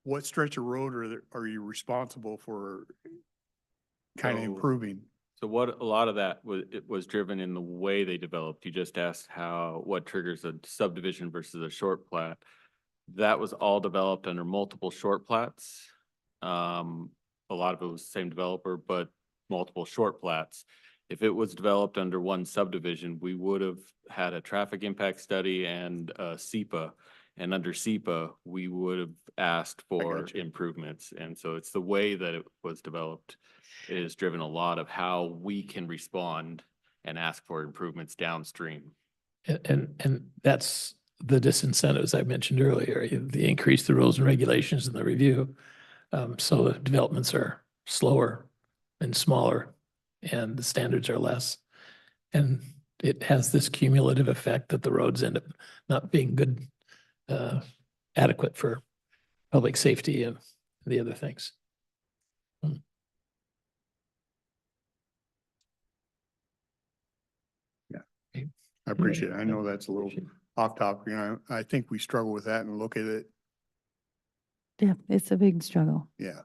Speaker 2: what stretch of road are you responsible for kind of
Speaker 10: So-
Speaker 2: improving?
Speaker 10: So what, a lot of that was driven in the way they developed. You just asked what triggers a subdivision versus a short plat. That was all developed under multiple short plats. A lot of it was the same developer, but multiple short plats. If it was developed under one subdivision, we would have had a traffic impact study and SEPA. And under SEPA, we would have asked for
Speaker 2: got you.
Speaker 10: improvements. And so it's the way that it was developed is driven a lot of how we can respond and ask for improvements downstream.
Speaker 4: And that's the disincentives I mentioned earlier, the increase the rules and regulations in the review. So the developments are slower and smaller and the standards are less. And it has this cumulative effect that the roads end up not being good, adequate for public safety and the other things.
Speaker 2: I appreciate it. I know that's a little off topic, and I think we struggle with that and look at it,
Speaker 9: Yeah, it's a big struggle.
Speaker 2: yeah.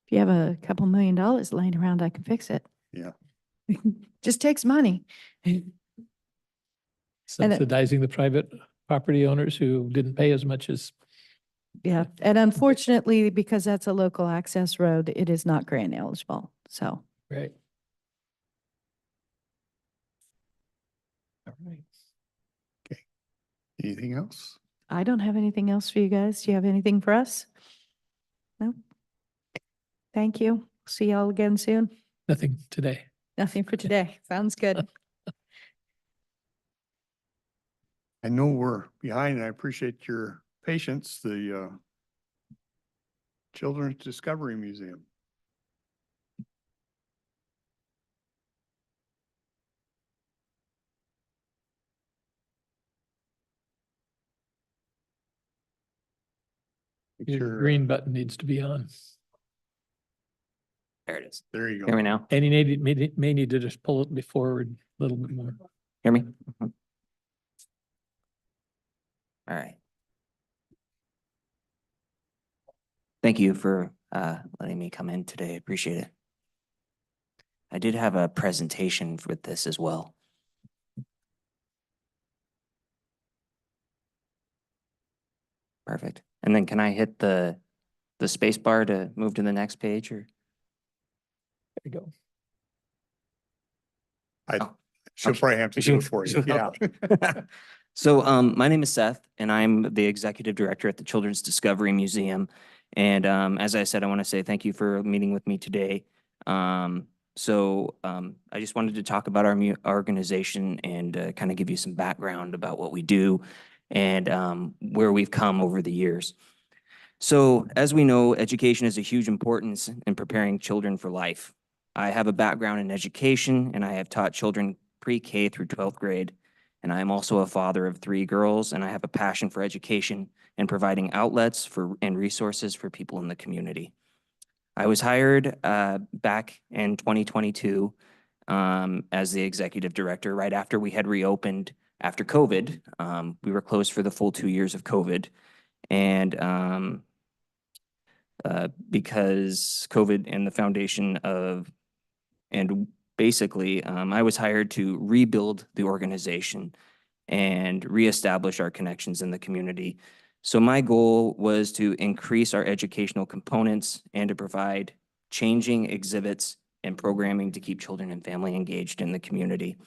Speaker 9: If you have a couple $1 million laying around, I can fix it.
Speaker 2: Yeah.
Speaker 9: Just takes money.
Speaker 4: Subsidizing the private property owners who didn't pay as much as.
Speaker 9: Yeah, and unfortunately, because that's a local access road, it is not grant eligible, so.
Speaker 4: Right. All right.
Speaker 2: Anything else?
Speaker 9: I don't have anything else for you guys. Do you have anything for us? No? Thank you. See y'all again soon.
Speaker 4: Nothing today.
Speaker 9: Nothing for today. Sounds good.
Speaker 2: I know we're behind, and I appreciate your patience, the Children's Discovery Museum. Make
Speaker 4: Your
Speaker 2: sure,
Speaker 4: green button needs to be on.
Speaker 11: There it is.
Speaker 2: there you go.
Speaker 11: Hear me now?
Speaker 4: And you may need to just pull it forward a little bit more.
Speaker 11: Hear me? Mhm. All right. Thank you for letting me come in today. Appreciate it. I did have a presentation with this as well. Perfect. And then can I hit the space bar to move to the next page or?
Speaker 4: There you go.
Speaker 2: She'll
Speaker 11: Okay.
Speaker 2: probably have to do it for you,
Speaker 11: She'll
Speaker 2: yeah.
Speaker 11: help. So my name is Seth and I'm the executive director at the Children's Discovery Museum. And as I said, I want to say thank you for meeting with me today. I just wanted to talk about our organization and kind of give you some background about what we do and where we've come over the years. So as we know, education is a huge importance in preparing children for life. I have a background in education and I have taught children pre-K through 12th grade. And I am also a father of 3 girls, and I have a passion for education and providing outlets and resources for people in the community. I was hired back in 2022 as the executive director right after we had reopened after COVID. We were closed for the full 2 years of COVID. And because COVID and the foundation of, and basically, I was hired to rebuild the organization and reestablish our connections in the community. So my goal was to increase our educational components and to provide changing exhibits and programming to keep children and family engaged in the community.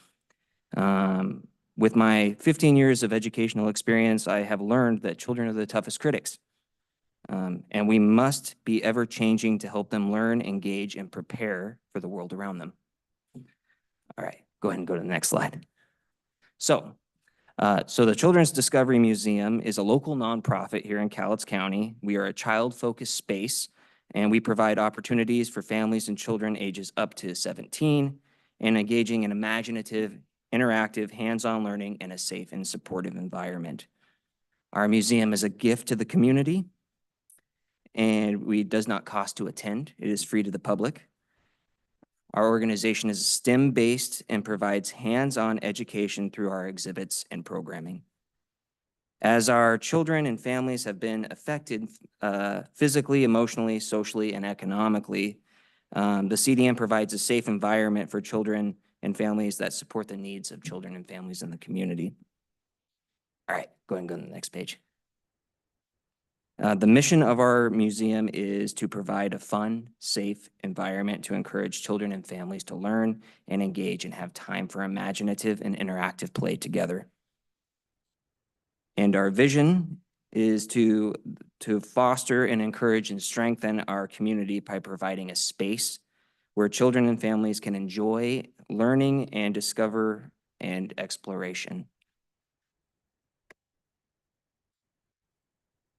Speaker 11: With my 15 years of educational experience, I have learned that children are the toughest critics. And we must be ever changing to help them learn, engage, and prepare for the world around them. All right, go ahead and go to the next slide. So the Children's Discovery Museum is a local nonprofit here in Cowlitz County. We are a child-focused space, and we provide opportunities for families and children ages up to 17 and engaging in imaginative, interactive, hands-on learning in a safe and supportive environment. Our museum is a gift to the community, and it does not cost to attend. It is free to the public. Our organization is STEM-based and provides hands-on education through our exhibits and programming. As our children and families have been affected physically, emotionally, socially, and economically, the CDM provides a safe environment for children and families that support the needs of children and families in the community. All right, go ahead and go to the next page. The mission of our museum is to provide a fun, safe environment to encourage children and families to learn and engage and have time for imaginative and interactive play together. And our vision is to foster and encourage and strengthen our community by providing a space where children and families can enjoy learning and discover and exploration.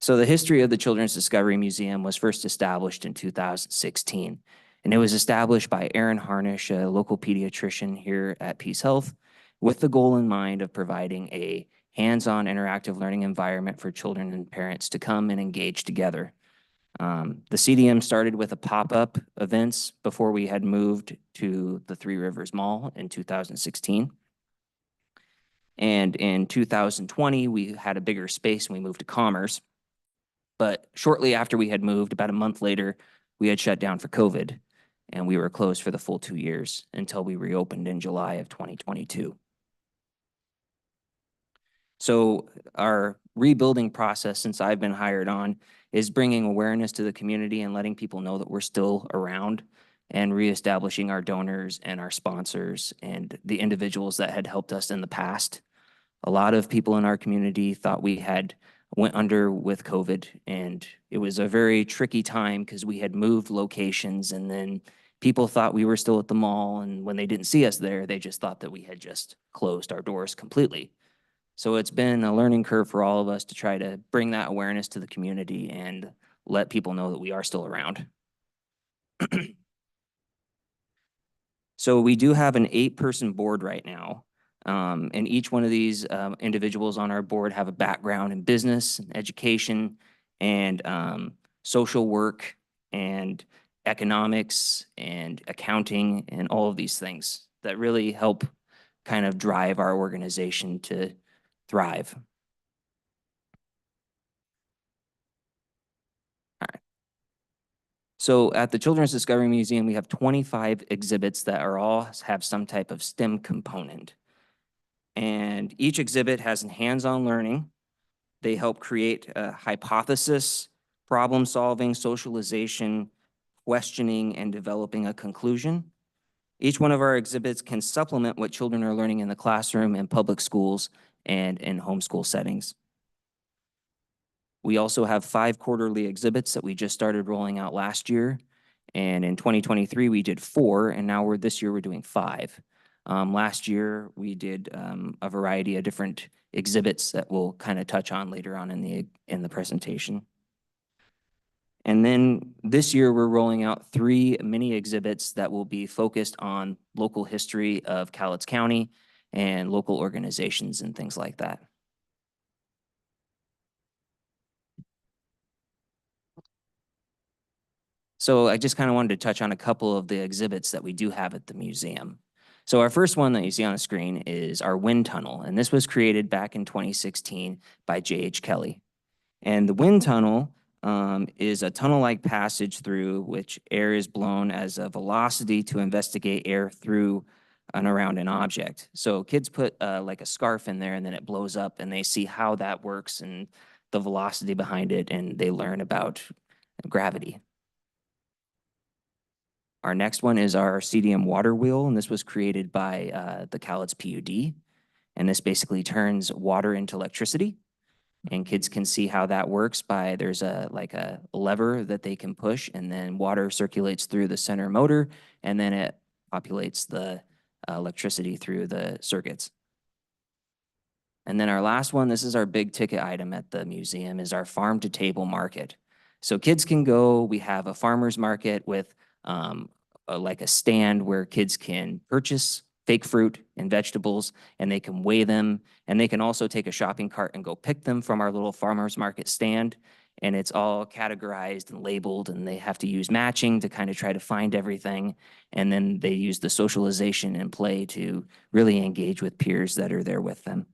Speaker 11: So the history of the Children's Discovery Museum was first established in 2016, and it was established by Aaron Harnish, a local pediatrician here at Peace Health, with the goal in mind of providing a hands-on interactive learning environment for children and parents to come and engage together. The CDM started with a pop-up events before we had moved to the Three Rivers Mall in 2016. And in 2020, we had a bigger space and we moved to Commerce. But shortly after we had moved, about a month later, we had shut down for COVID, and we were closed for the full 2 years until we reopened in July of 2022. So our rebuilding process since I've been hired on is bringing awareness to the community and letting people know that we're still around and reestablishing our donors and our sponsors and the individuals that had helped us in the past. A lot of people in our community thought we had went under with COVID, and it was a very tricky time because we had moved locations, and then people thought we were still at the mall, and when they didn't see us there, they just thought that we had just closed our doors completely. So it's been a learning curve for all of us to try to bring that awareness to the community and let people know that we are still around. So we do have an 8-person board right now. And each one of these individuals on our board have a background in business, and education, and social work, and economics, and accounting, and all of these things that really help kind of drive our organization to thrive. All right. So at the Children's Discovery Museum, we have 25 exhibits that are all have some type of STEM component. And each exhibit has hands-on learning. They help create a hypothesis, problem solving, socialization, questioning, and developing a conclusion. Each one of our exhibits can supplement what children are learning in the classroom, in public schools, and in homeschool settings. We also have 5 quarterly exhibits that we just started rolling out last year. And in 2023, we did 4, and now this year we're doing 5. Last year, we did a variety of different exhibits that we'll kind of touch on later on in the presentation. And then this year, we're rolling out 3 mini exhibits that will be focused on local history of Cowlitz County and local organizations and things like that. So I just kind of wanted to touch on a couple of the exhibits that we do have at the museum. So our first one that you see on the screen is our wind tunnel, and this was created back in 2016 by J.H. Kelly. And the wind tunnel is a tunnel-like passage through which air is blown as a velocity to investigate air through and around an object. So kids put like a scarf in there and then it blows up and they see how that works and the velocity behind it, and they learn about gravity. Our next one is our CDM water wheel, and this was created by the Cowlitz PUD. And this basically turns water into electricity. And kids can see how that works by there's a lever that they can push, and then water circulates through the center motor, and then it populates the electricity through the circuits. And then our last one, this is our big ticket item at the museum, is our farm to table market. So kids can go, we have a farmer's market with like a stand where kids can purchase fake fruit and vegetables, and they can weigh them, and they can also take a shopping cart and go pick them from our little farmer's market stand. And it's all categorized and labeled, and they have to use matching to kind of try to find everything. And then they use the socialization and play to really engage with peers that are there with them.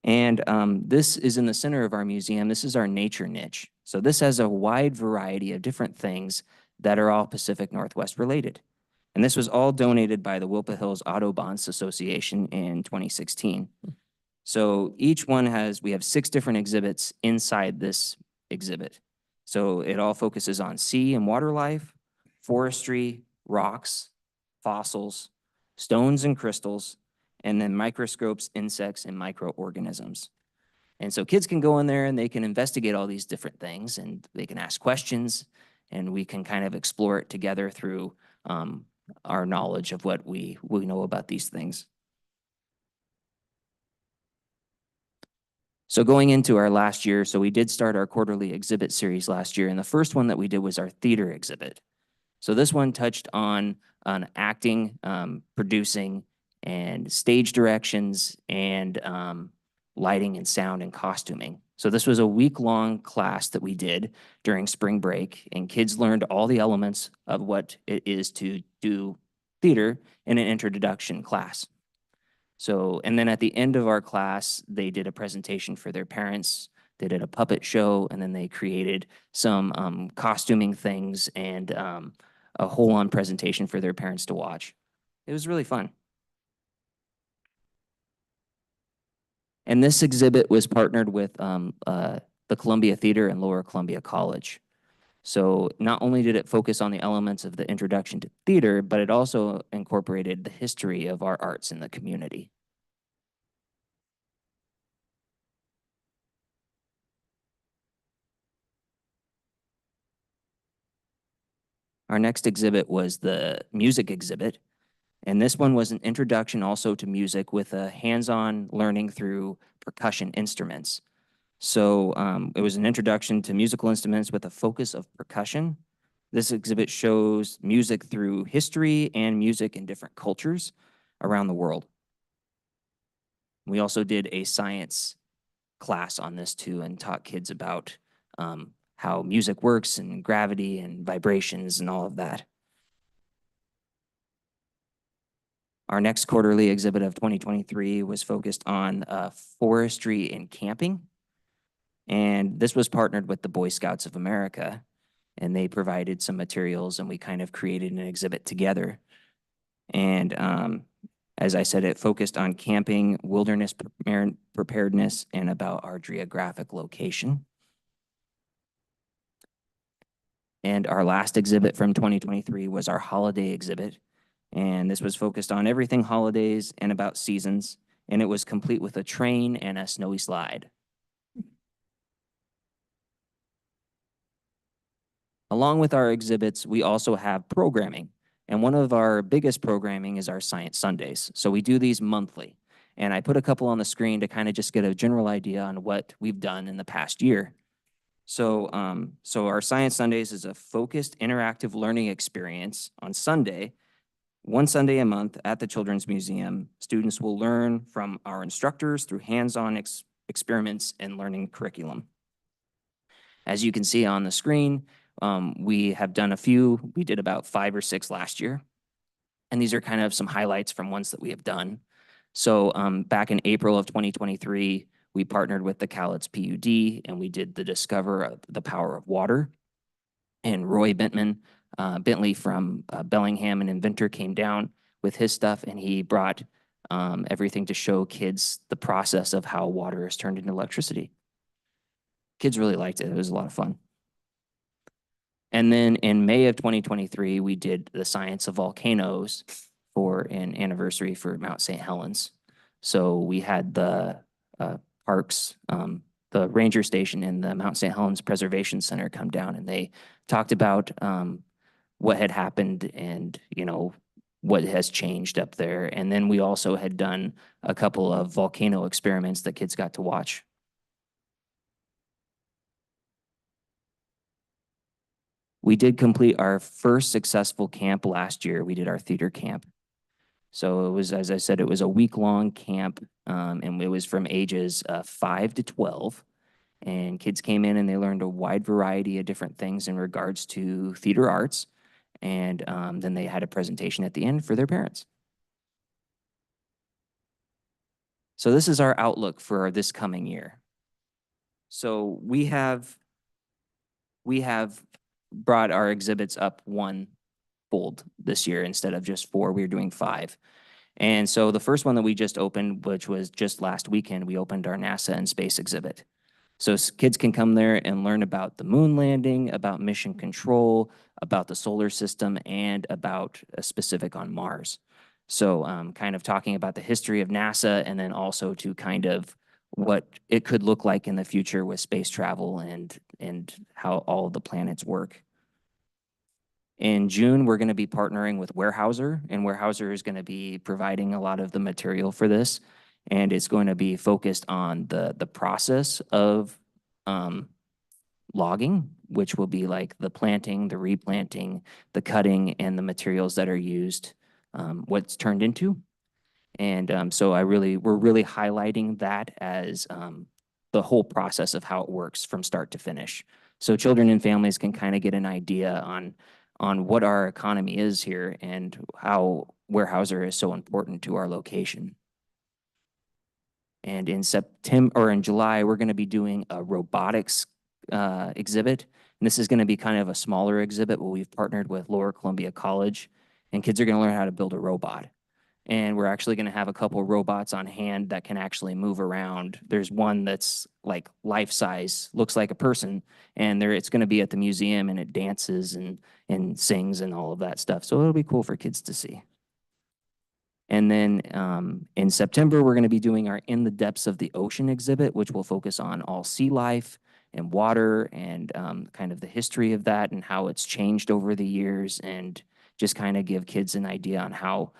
Speaker 11: And this is in the center of our museum. This is our nature niche. So this has a wide variety of different things that are all Pacific Northwest related. And this was all donated by the Wilpa Hills Autobahns Association in 2016. So each one we have 6 different exhibits inside this exhibit. So it all focuses on sea and water life, forestry, rocks, fossils, stones and crystals, and then microscopes, insects, and microorganisms. And so kids can go in there and they can investigate all these different things, and they can ask questions, and we can kind of explore it together through our knowledge of what we know about these things. So going into our last year, so we did start our quarterly exhibit series last year, and the first one that we did was our theater exhibit. So this one touched on acting, producing, and stage directions, and lighting and sound and costuming. So this was a week-long class that we did during spring break, and kids learned all the elements of what it is to do theater in an introduction class. So, and then at the end of our class, they did a presentation for their parents. They did a puppet show, and then they created some costuming things and a whole-on presentation for their parents to watch. It was really fun. And this exhibit was partnered with the Columbia Theater and Lower Columbia College. So not only did it focus on the elements of the introduction to theater, but it also incorporated the history of our arts in the community. Our next exhibit was the music exhibit. And this one was an introduction also to music with a hands-on learning through percussion instruments. So it was an introduction to musical instruments with a focus of percussion. This exhibit shows music through history and music in different cultures around the world. We also did a science class on this too, and taught kids about how music works and gravity and vibrations and all of that. Our next quarterly exhibit of 2023 was focused on forestry and camping. And this was partnered with the Boy Scouts of America, and they provided some materials, and we kind of created an exhibit together. And as I said, it focused on camping, wilderness preparedness, and about our geographic location. And our last exhibit from 2023 was our holiday exhibit. And this was focused on everything holidays and about seasons. And it was complete with a train and a snowy slide. Along with our exhibits, we also have programming. And one of our biggest programming is our Science Sundays. So we do these monthly. And I put a couple on the screen to kind of just get a general idea on what we've done in the past year. So, so our Science Sundays is a focused interactive learning experience on Sunday. One Sunday a month at the Children's Museum, students will learn from our instructors through hands-on experiments and learning curriculum. As you can see on the screen, we have done a few. We did about 5 or 6 last year. And these are kind of some highlights from ones that we have done. So back in April of 2023, we partnered with the Cowlitz PUD and we did the Discover of the Power of Water. And Roy Bentley from Bellingham, an inventor, came down with his stuff and he brought everything to show kids the process of how water is turned into electricity. Kids really liked it. It was a lot of fun. And then in May of 2023, we did the Science of Volcanoes for an anniversary for Mount St. Helens. So we had the parks, the ranger station and the Mount St. Helens Preservation Center come down and they talked about what had happened and, you know, what has changed up there. And then we also had done a couple of volcano experiments that kids got to watch. We did complete our first successful camp last year. We did our theater camp. So it was, as I said, it was a week-long camp, and it was from ages 5 to 12. And kids came in and they learned a wide variety of different things in regards to theater arts. And then they had a presentation at the end for their parents. So this is our outlook for this coming year. So we have brought our exhibits up 1-fold this year. Instead of just 4, we're doing 5. And so the first one that we just opened, which was just last weekend, we opened our NASA and space exhibit. So kids can come there and learn about the moon landing, about mission control, about the solar system, and about a specific on Mars. So kind of talking about the history of NASA and then also to kind of what it could look like in the future with space travel and how all of the planets work. In June, we're going to be partnering with Weyerhaeuser, and Weyerhaeuser is going to be providing a lot of the material for this, and it's going to be focused on the process of logging, which will be like the planting, the replanting, the cutting, and the materials that are used, what's turned into. And so we're really highlighting that as the whole process of how it works from start to finish. So children and families can kind of get an idea on what our economy is here and how Weyerhaeuser is so important to our location. And in July, we're going to be doing a robotics exhibit. And this is going to be kind of a smaller exhibit where we've partnered with Lower Columbia College, and kids are going to learn how to build a robot. And we're actually going to have a couple robots on hand that can actually move around. There's one that's like life size, looks like a person, and it's going to be at the museum and it dances and sings and all of that stuff. So it'll be cool for kids to see. And then in September, we're going to be doing our In the Depths of the Ocean exhibit, which will focus on all sea life and water and kind of the history of that and how it's changed over the years, and just kind of give kids an idea on how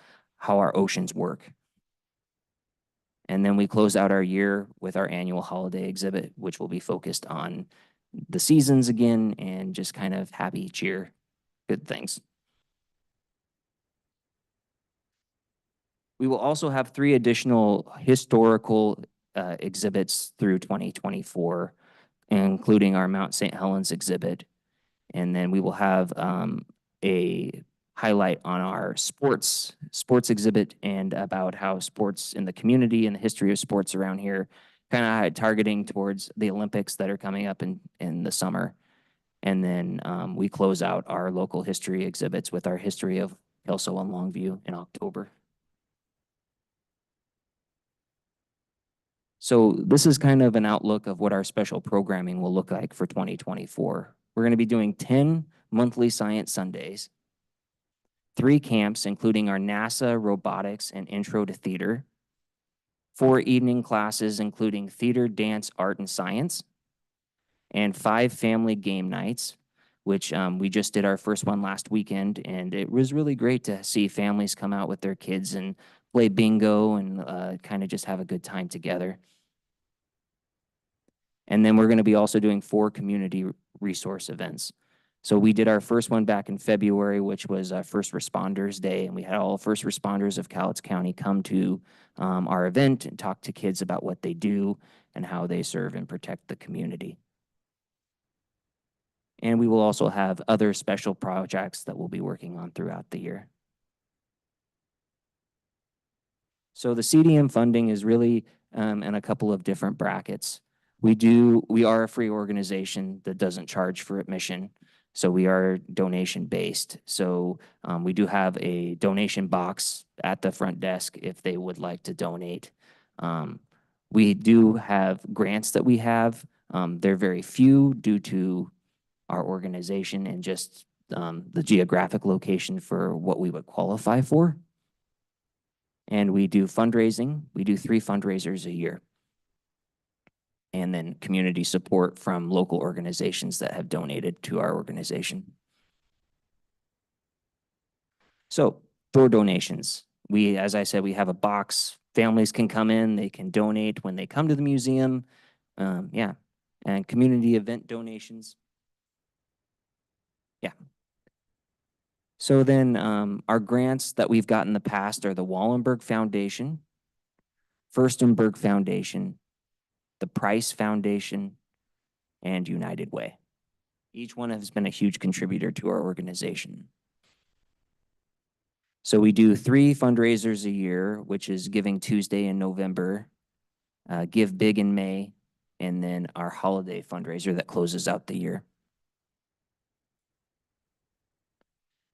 Speaker 11: our oceans work. And then we close out our year with our annual holiday exhibit, which will be focused on the seasons again and just kind of happy, cheer, good things. We will also have 3 additional historical exhibits through 2024, including our Mount St. Helens exhibit. And then we will have a highlight on our sports exhibit and about how sports in the community and the history of sports around here, kind of targeting towards the Olympics that are coming up in the summer. And then we close out our local history exhibits with our history of Kelso and Longview in October. So this is kind of an outlook of what our special programming will look like for 2024. We're going to be doing 10 monthly Science Sundays, 3 camps, including our NASA, robotics, and intro to theater, 4 evening classes, including theater, dance, art, and science, and 5 family game nights, which we just did our first one last weekend, and it was really great to see families come out with their kids and play bingo and kind of just have a good time together. And then we're going to be also doing 4 community resource events. So we did our first one back in February, which was First Responders Day, and we had all first responders of Cowlitz County come to our event and talk to kids about what they do and how they serve and protect the community. And we will also have other special projects that we'll be working on throughout the year. So the CDM funding is really in a couple of different brackets. We are a free organization that doesn't charge for admission. So we are donation based. So we do have a donation box at the front desk if they would like to donate. We do have grants that we have. They're very few due to our organization and just the geographic location for what we would qualify for. And we do fundraising. We do 3 fundraisers a year. And then community support from local organizations that have donated to our organization. So for donations, as I said, we have a box. Families can come in, they can donate when they come to the museum. Yeah, and community event donations. Yeah. So then our grants that we've got in the past are the Wallenberg Foundation, Furstenberg Foundation, the Price Foundation, and United Way. Each one has been a huge contributor to our organization. So we do 3 fundraisers a year, which is Giving Tuesday in November, Give Big in May, and then our holiday fundraiser that closes out the year.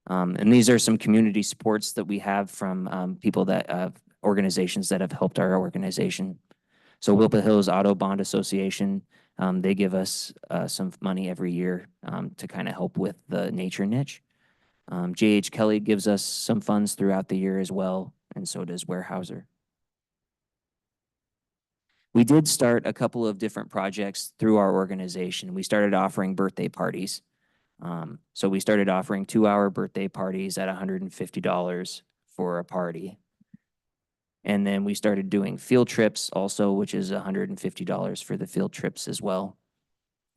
Speaker 11: And these are some community supports that we have from people that organizations that have helped our organization. So Wilpa Hills Auto Bond Association, they give us some money every year to kind of help with the nature niche. J.H. Kelly gives us some funds throughout the year as well, and so does Weyerhaeuser. We did start a couple of different projects through our organization. We started offering birthday parties. So we started offering 2-hour birthday parties at $150 for a party. And then we started doing field trips also, which is $150 for the field trips as well.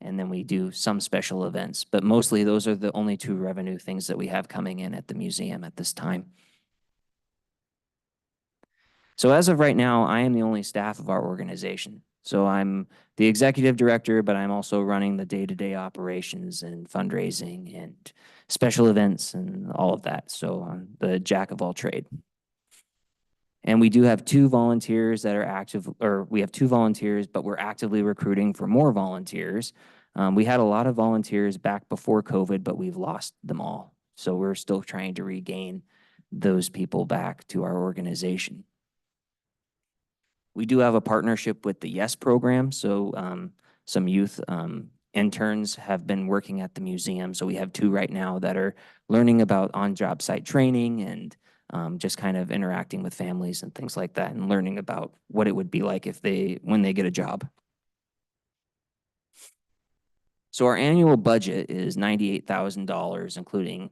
Speaker 11: And then we do some special events, but mostly those are the only 2 revenue things that we have coming in at the museum at this time. So as of right now, I am the only staff of our organization. So I'm the executive director, but I'm also running the day-to-day operations and fundraising and special events and all of that. So I'm the jack of all trade. And we do have 2 volunteers that are active, or we have 2 volunteers, but we're actively recruiting for more volunteers. We had a lot of volunteers back before COVID, but we've lost them all. So we're still trying to regain those people back to our organization. We do have a partnership with the YES program. So some youth interns have been working at the museum. So we have 2 right now that are learning about on-job site training and just kind of interacting with families and things like that and learning about what it would be like when they get a job. So our annual budget is $98,000, including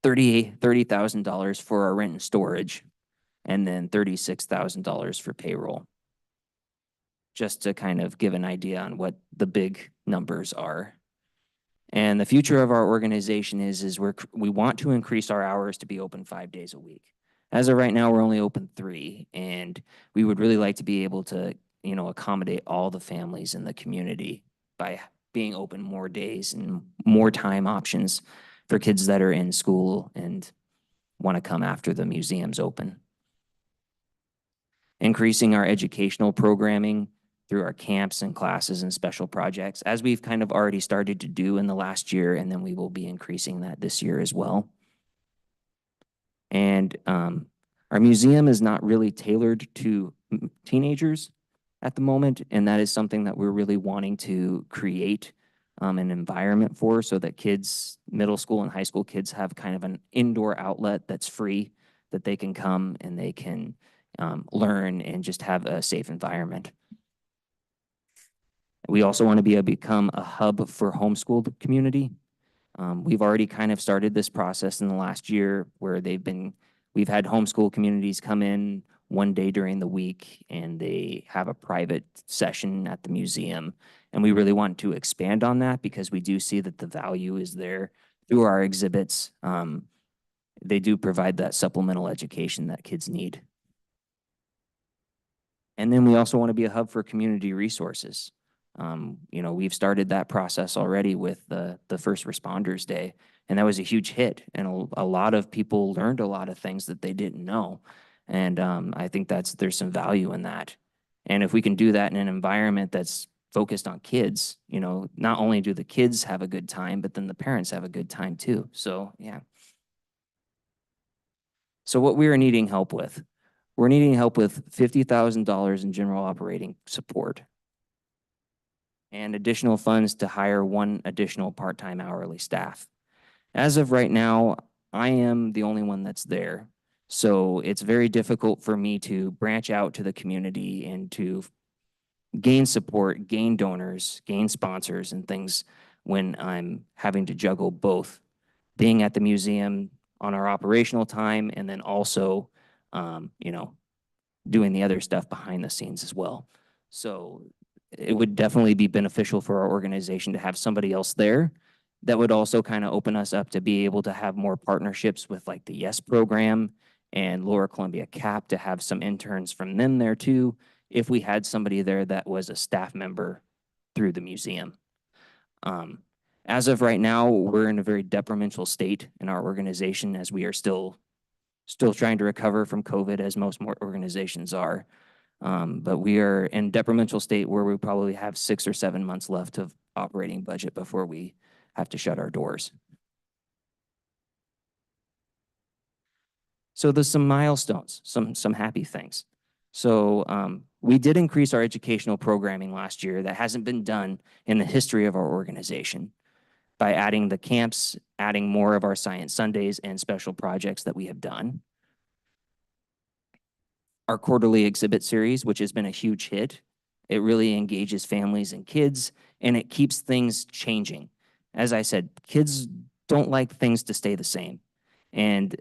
Speaker 11: $30,000 for our rent and storage, and then $36,000 for payroll. Just to kind of give an idea on what the big numbers are. And the future of our organization is we want to increase our hours to be open 5 days a week. As of right now, we're only open 3, and we would really like to be able to, accommodate all the families in the community by being open more days and more time options for kids that are in school and want to come after the museum's open. Increasing our educational programming through our camps and classes and special projects, as we've kind of already started to do in the last year, and then we will be increasing that this year as well. And our museum is not really tailored to teenagers at the moment, and that is something that we're really wanting to create an environment for, so that kids, middle school and high school kids, have kind of an indoor outlet that's free, that they can come and they can learn and just have a safe environment. We also want to become a hub for homeschooled community. We've already kind of started this process in the last year where they've been We've had homeschool communities come in one day during the week and they have a private session at the museum. And we really want to expand on that because we do see that the value is there through our exhibits. They do provide that supplemental education that kids need. And then we also want to be a hub for community resources. You know, we've started that process already with the First Responders Day, and that was a huge hit. And a lot of people learned a lot of things that they didn't know. And I think there's some value in that. And if we can do that in an environment that's focused on kids, you know, not only do the kids have a good time, but then the parents have a good time too. So, yeah. So what we are needing help with, we're needing help with $50,000 in general operating support and additional funds to hire 1 additional part-time hourly staff. As of right now, I am the only one that's there. So it's very difficult for me to branch out to the community and to gain support, gain donors, gain sponsors and things when I'm having to juggle both being at the museum on our operational time and then also, you know, doing the other stuff behind the scenes as well. So it would definitely be beneficial for our organization to have somebody else there that would also kind of open us up to be able to have more partnerships with like the YES program and Lower Columbia CAP to have some interns from them there too, if we had somebody there that was a staff member through the museum. As of right now, we're in a very detrimental state in our organization as we are still trying to recover from COVID as most more organizations are. But we are in detrimental state where we probably have 6 or 7 months left of operating budget before we have to shut our doors. So there's some milestones, some happy things. So we did increase our educational programming last year that hasn't been done in the history of our organization by adding the camps, adding more of our Science Sundays and special projects that we have done. Our quarterly exhibit series, which has been a huge hit. It really engages families and kids, and it keeps things changing. As I said, kids don't like things to stay the same. And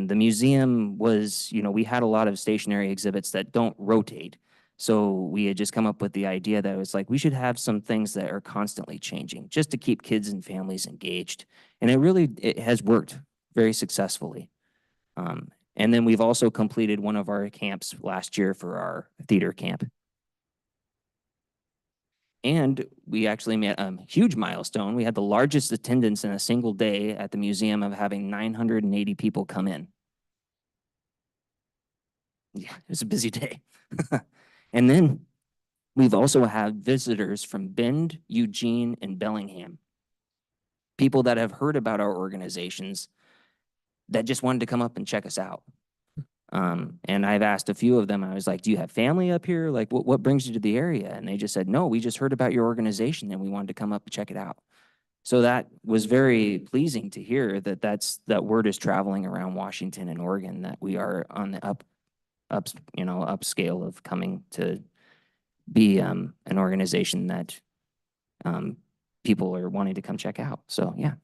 Speaker 11: the museum was, you know, we had a lot of stationary exhibits that don't rotate. So we had just come up with the idea that it was like, we should have some things that are constantly changing just to keep kids and families engaged. And it has worked very successfully. And then we've also completed one of our camps last year for our theater camp. And we actually met a huge milestone. We had the largest attendance in a single day at the museum of having 980 people come in. Yeah, it was a busy day. And then we've also had visitors from Bend, Eugene, and Bellingham. People that have heard about our organizations that just wanted to come up and check us out. And I've asked a few of them, I was like, do you have family up here? Like, what brings you to the area? And they just said, no, we just heard about your organization and we wanted to come up and check it out. So that was very pleasing to hear that that word is traveling around Washington and Oregon, that we are on the upscale of coming to be an organization that people are wanting to come check out. So yeah.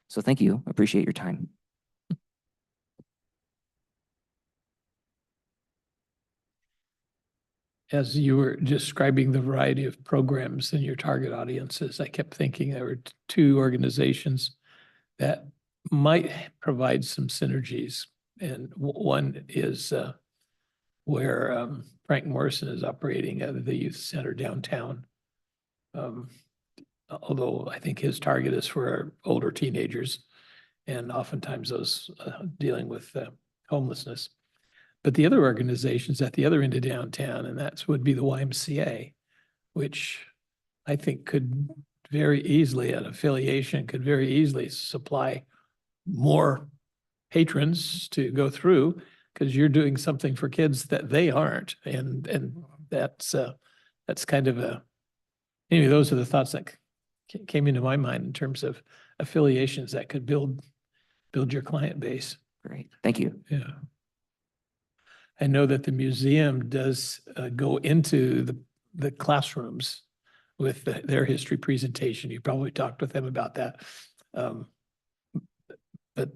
Speaker 11: So thank you. Appreciate your time.
Speaker 4: As you were describing the variety of programs and your target audiences, I kept thinking there were 2 organizations that might provide some synergies. And one is where Frank Morrison is operating at the youth center downtown. Although I think his target is for older teenagers and oftentimes those dealing with homelessness. But the other organization's at the other end of downtown, and that would be the YMCA, which I think could very easily, an affiliation could very easily supply more patrons to go through, because you're doing something for kids that they aren't. And that's kind of anyway, those are the thoughts that came into my mind in terms of affiliations that could build your client base.
Speaker 11: Great, thank you.
Speaker 4: Yeah. I know that the museum does go into the classrooms with their history presentation. You probably talked with them about that. But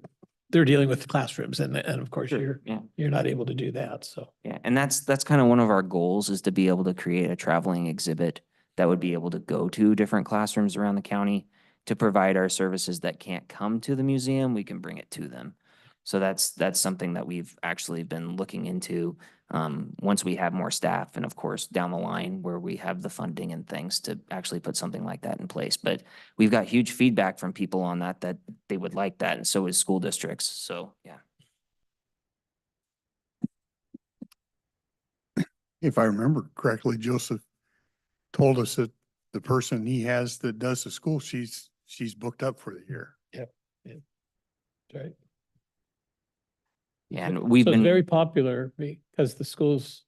Speaker 4: they're dealing with classrooms and of course
Speaker 11: Sure, yeah.
Speaker 4: you're not able to do that, so.
Speaker 11: Yeah, and that's kind of one of our goals is to be able to create a traveling exhibit that would be able to go to different classrooms around the county to provide our services that can't come to the museum, we can bring it to them. So that's something that we've actually been looking into, once we have more staff and of course down the line where we have the funding and things to actually put something like that in place. But we've got huge feedback from people on that they would like that, and so is school districts. So, yeah.
Speaker 2: If I remember correctly, Joseph told us that the person he has that does the school, she's booked up for the year.
Speaker 4: Right.
Speaker 11: Yeah, and we've
Speaker 4: So it's
Speaker 11: been.
Speaker 4: very popular because the schools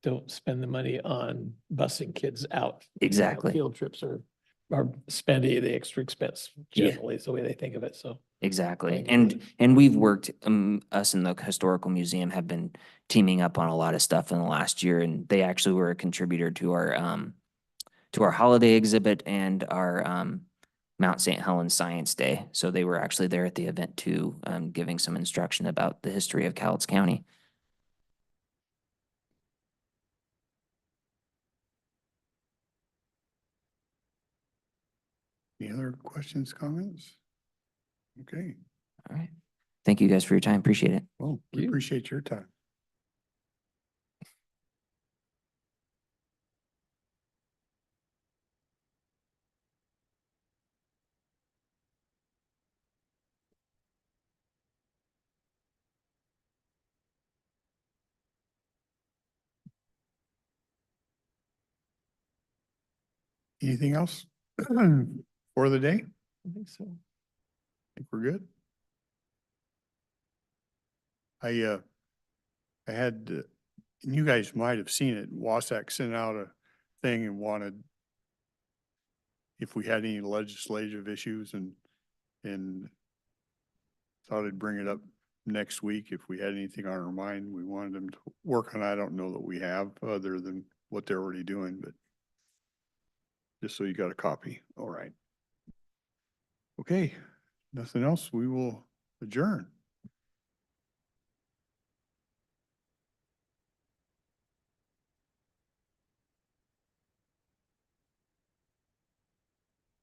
Speaker 4: don't spend the money on busing kids out.
Speaker 11: Exactly.
Speaker 4: Field trips or spend any of the extra expense
Speaker 11: Yeah.
Speaker 4: generally is the way they think of it, so.
Speaker 11: Exactly.
Speaker 4: Thank you.
Speaker 11: And we've worked, us and the Historical Museum have been teaming up on a lot of stuff in the last year, and they actually were a contributor to our holiday exhibit and our Mount St. Helens Science Day. So they were actually there at the event too, giving some instruction about the history of Cowlitz County.
Speaker 2: Any other questions, comments? Okay,
Speaker 11: All right. Thank you guys for your time. Appreciate it.
Speaker 2: well, we
Speaker 4: You.
Speaker 2: appreciate your time. Anything else for the day?
Speaker 4: I think so.
Speaker 2: Think we're good? I had, and you guys might have seen it, Wasack sent out a thing and wanted if we had any legislative issues and thought I'd bring it up next week. If we had anything on our mind, we wanted them to work on. I don't know that we have other than what they're already doing, but just so you got a copy. All right. Okay, nothing else. We will adjourn.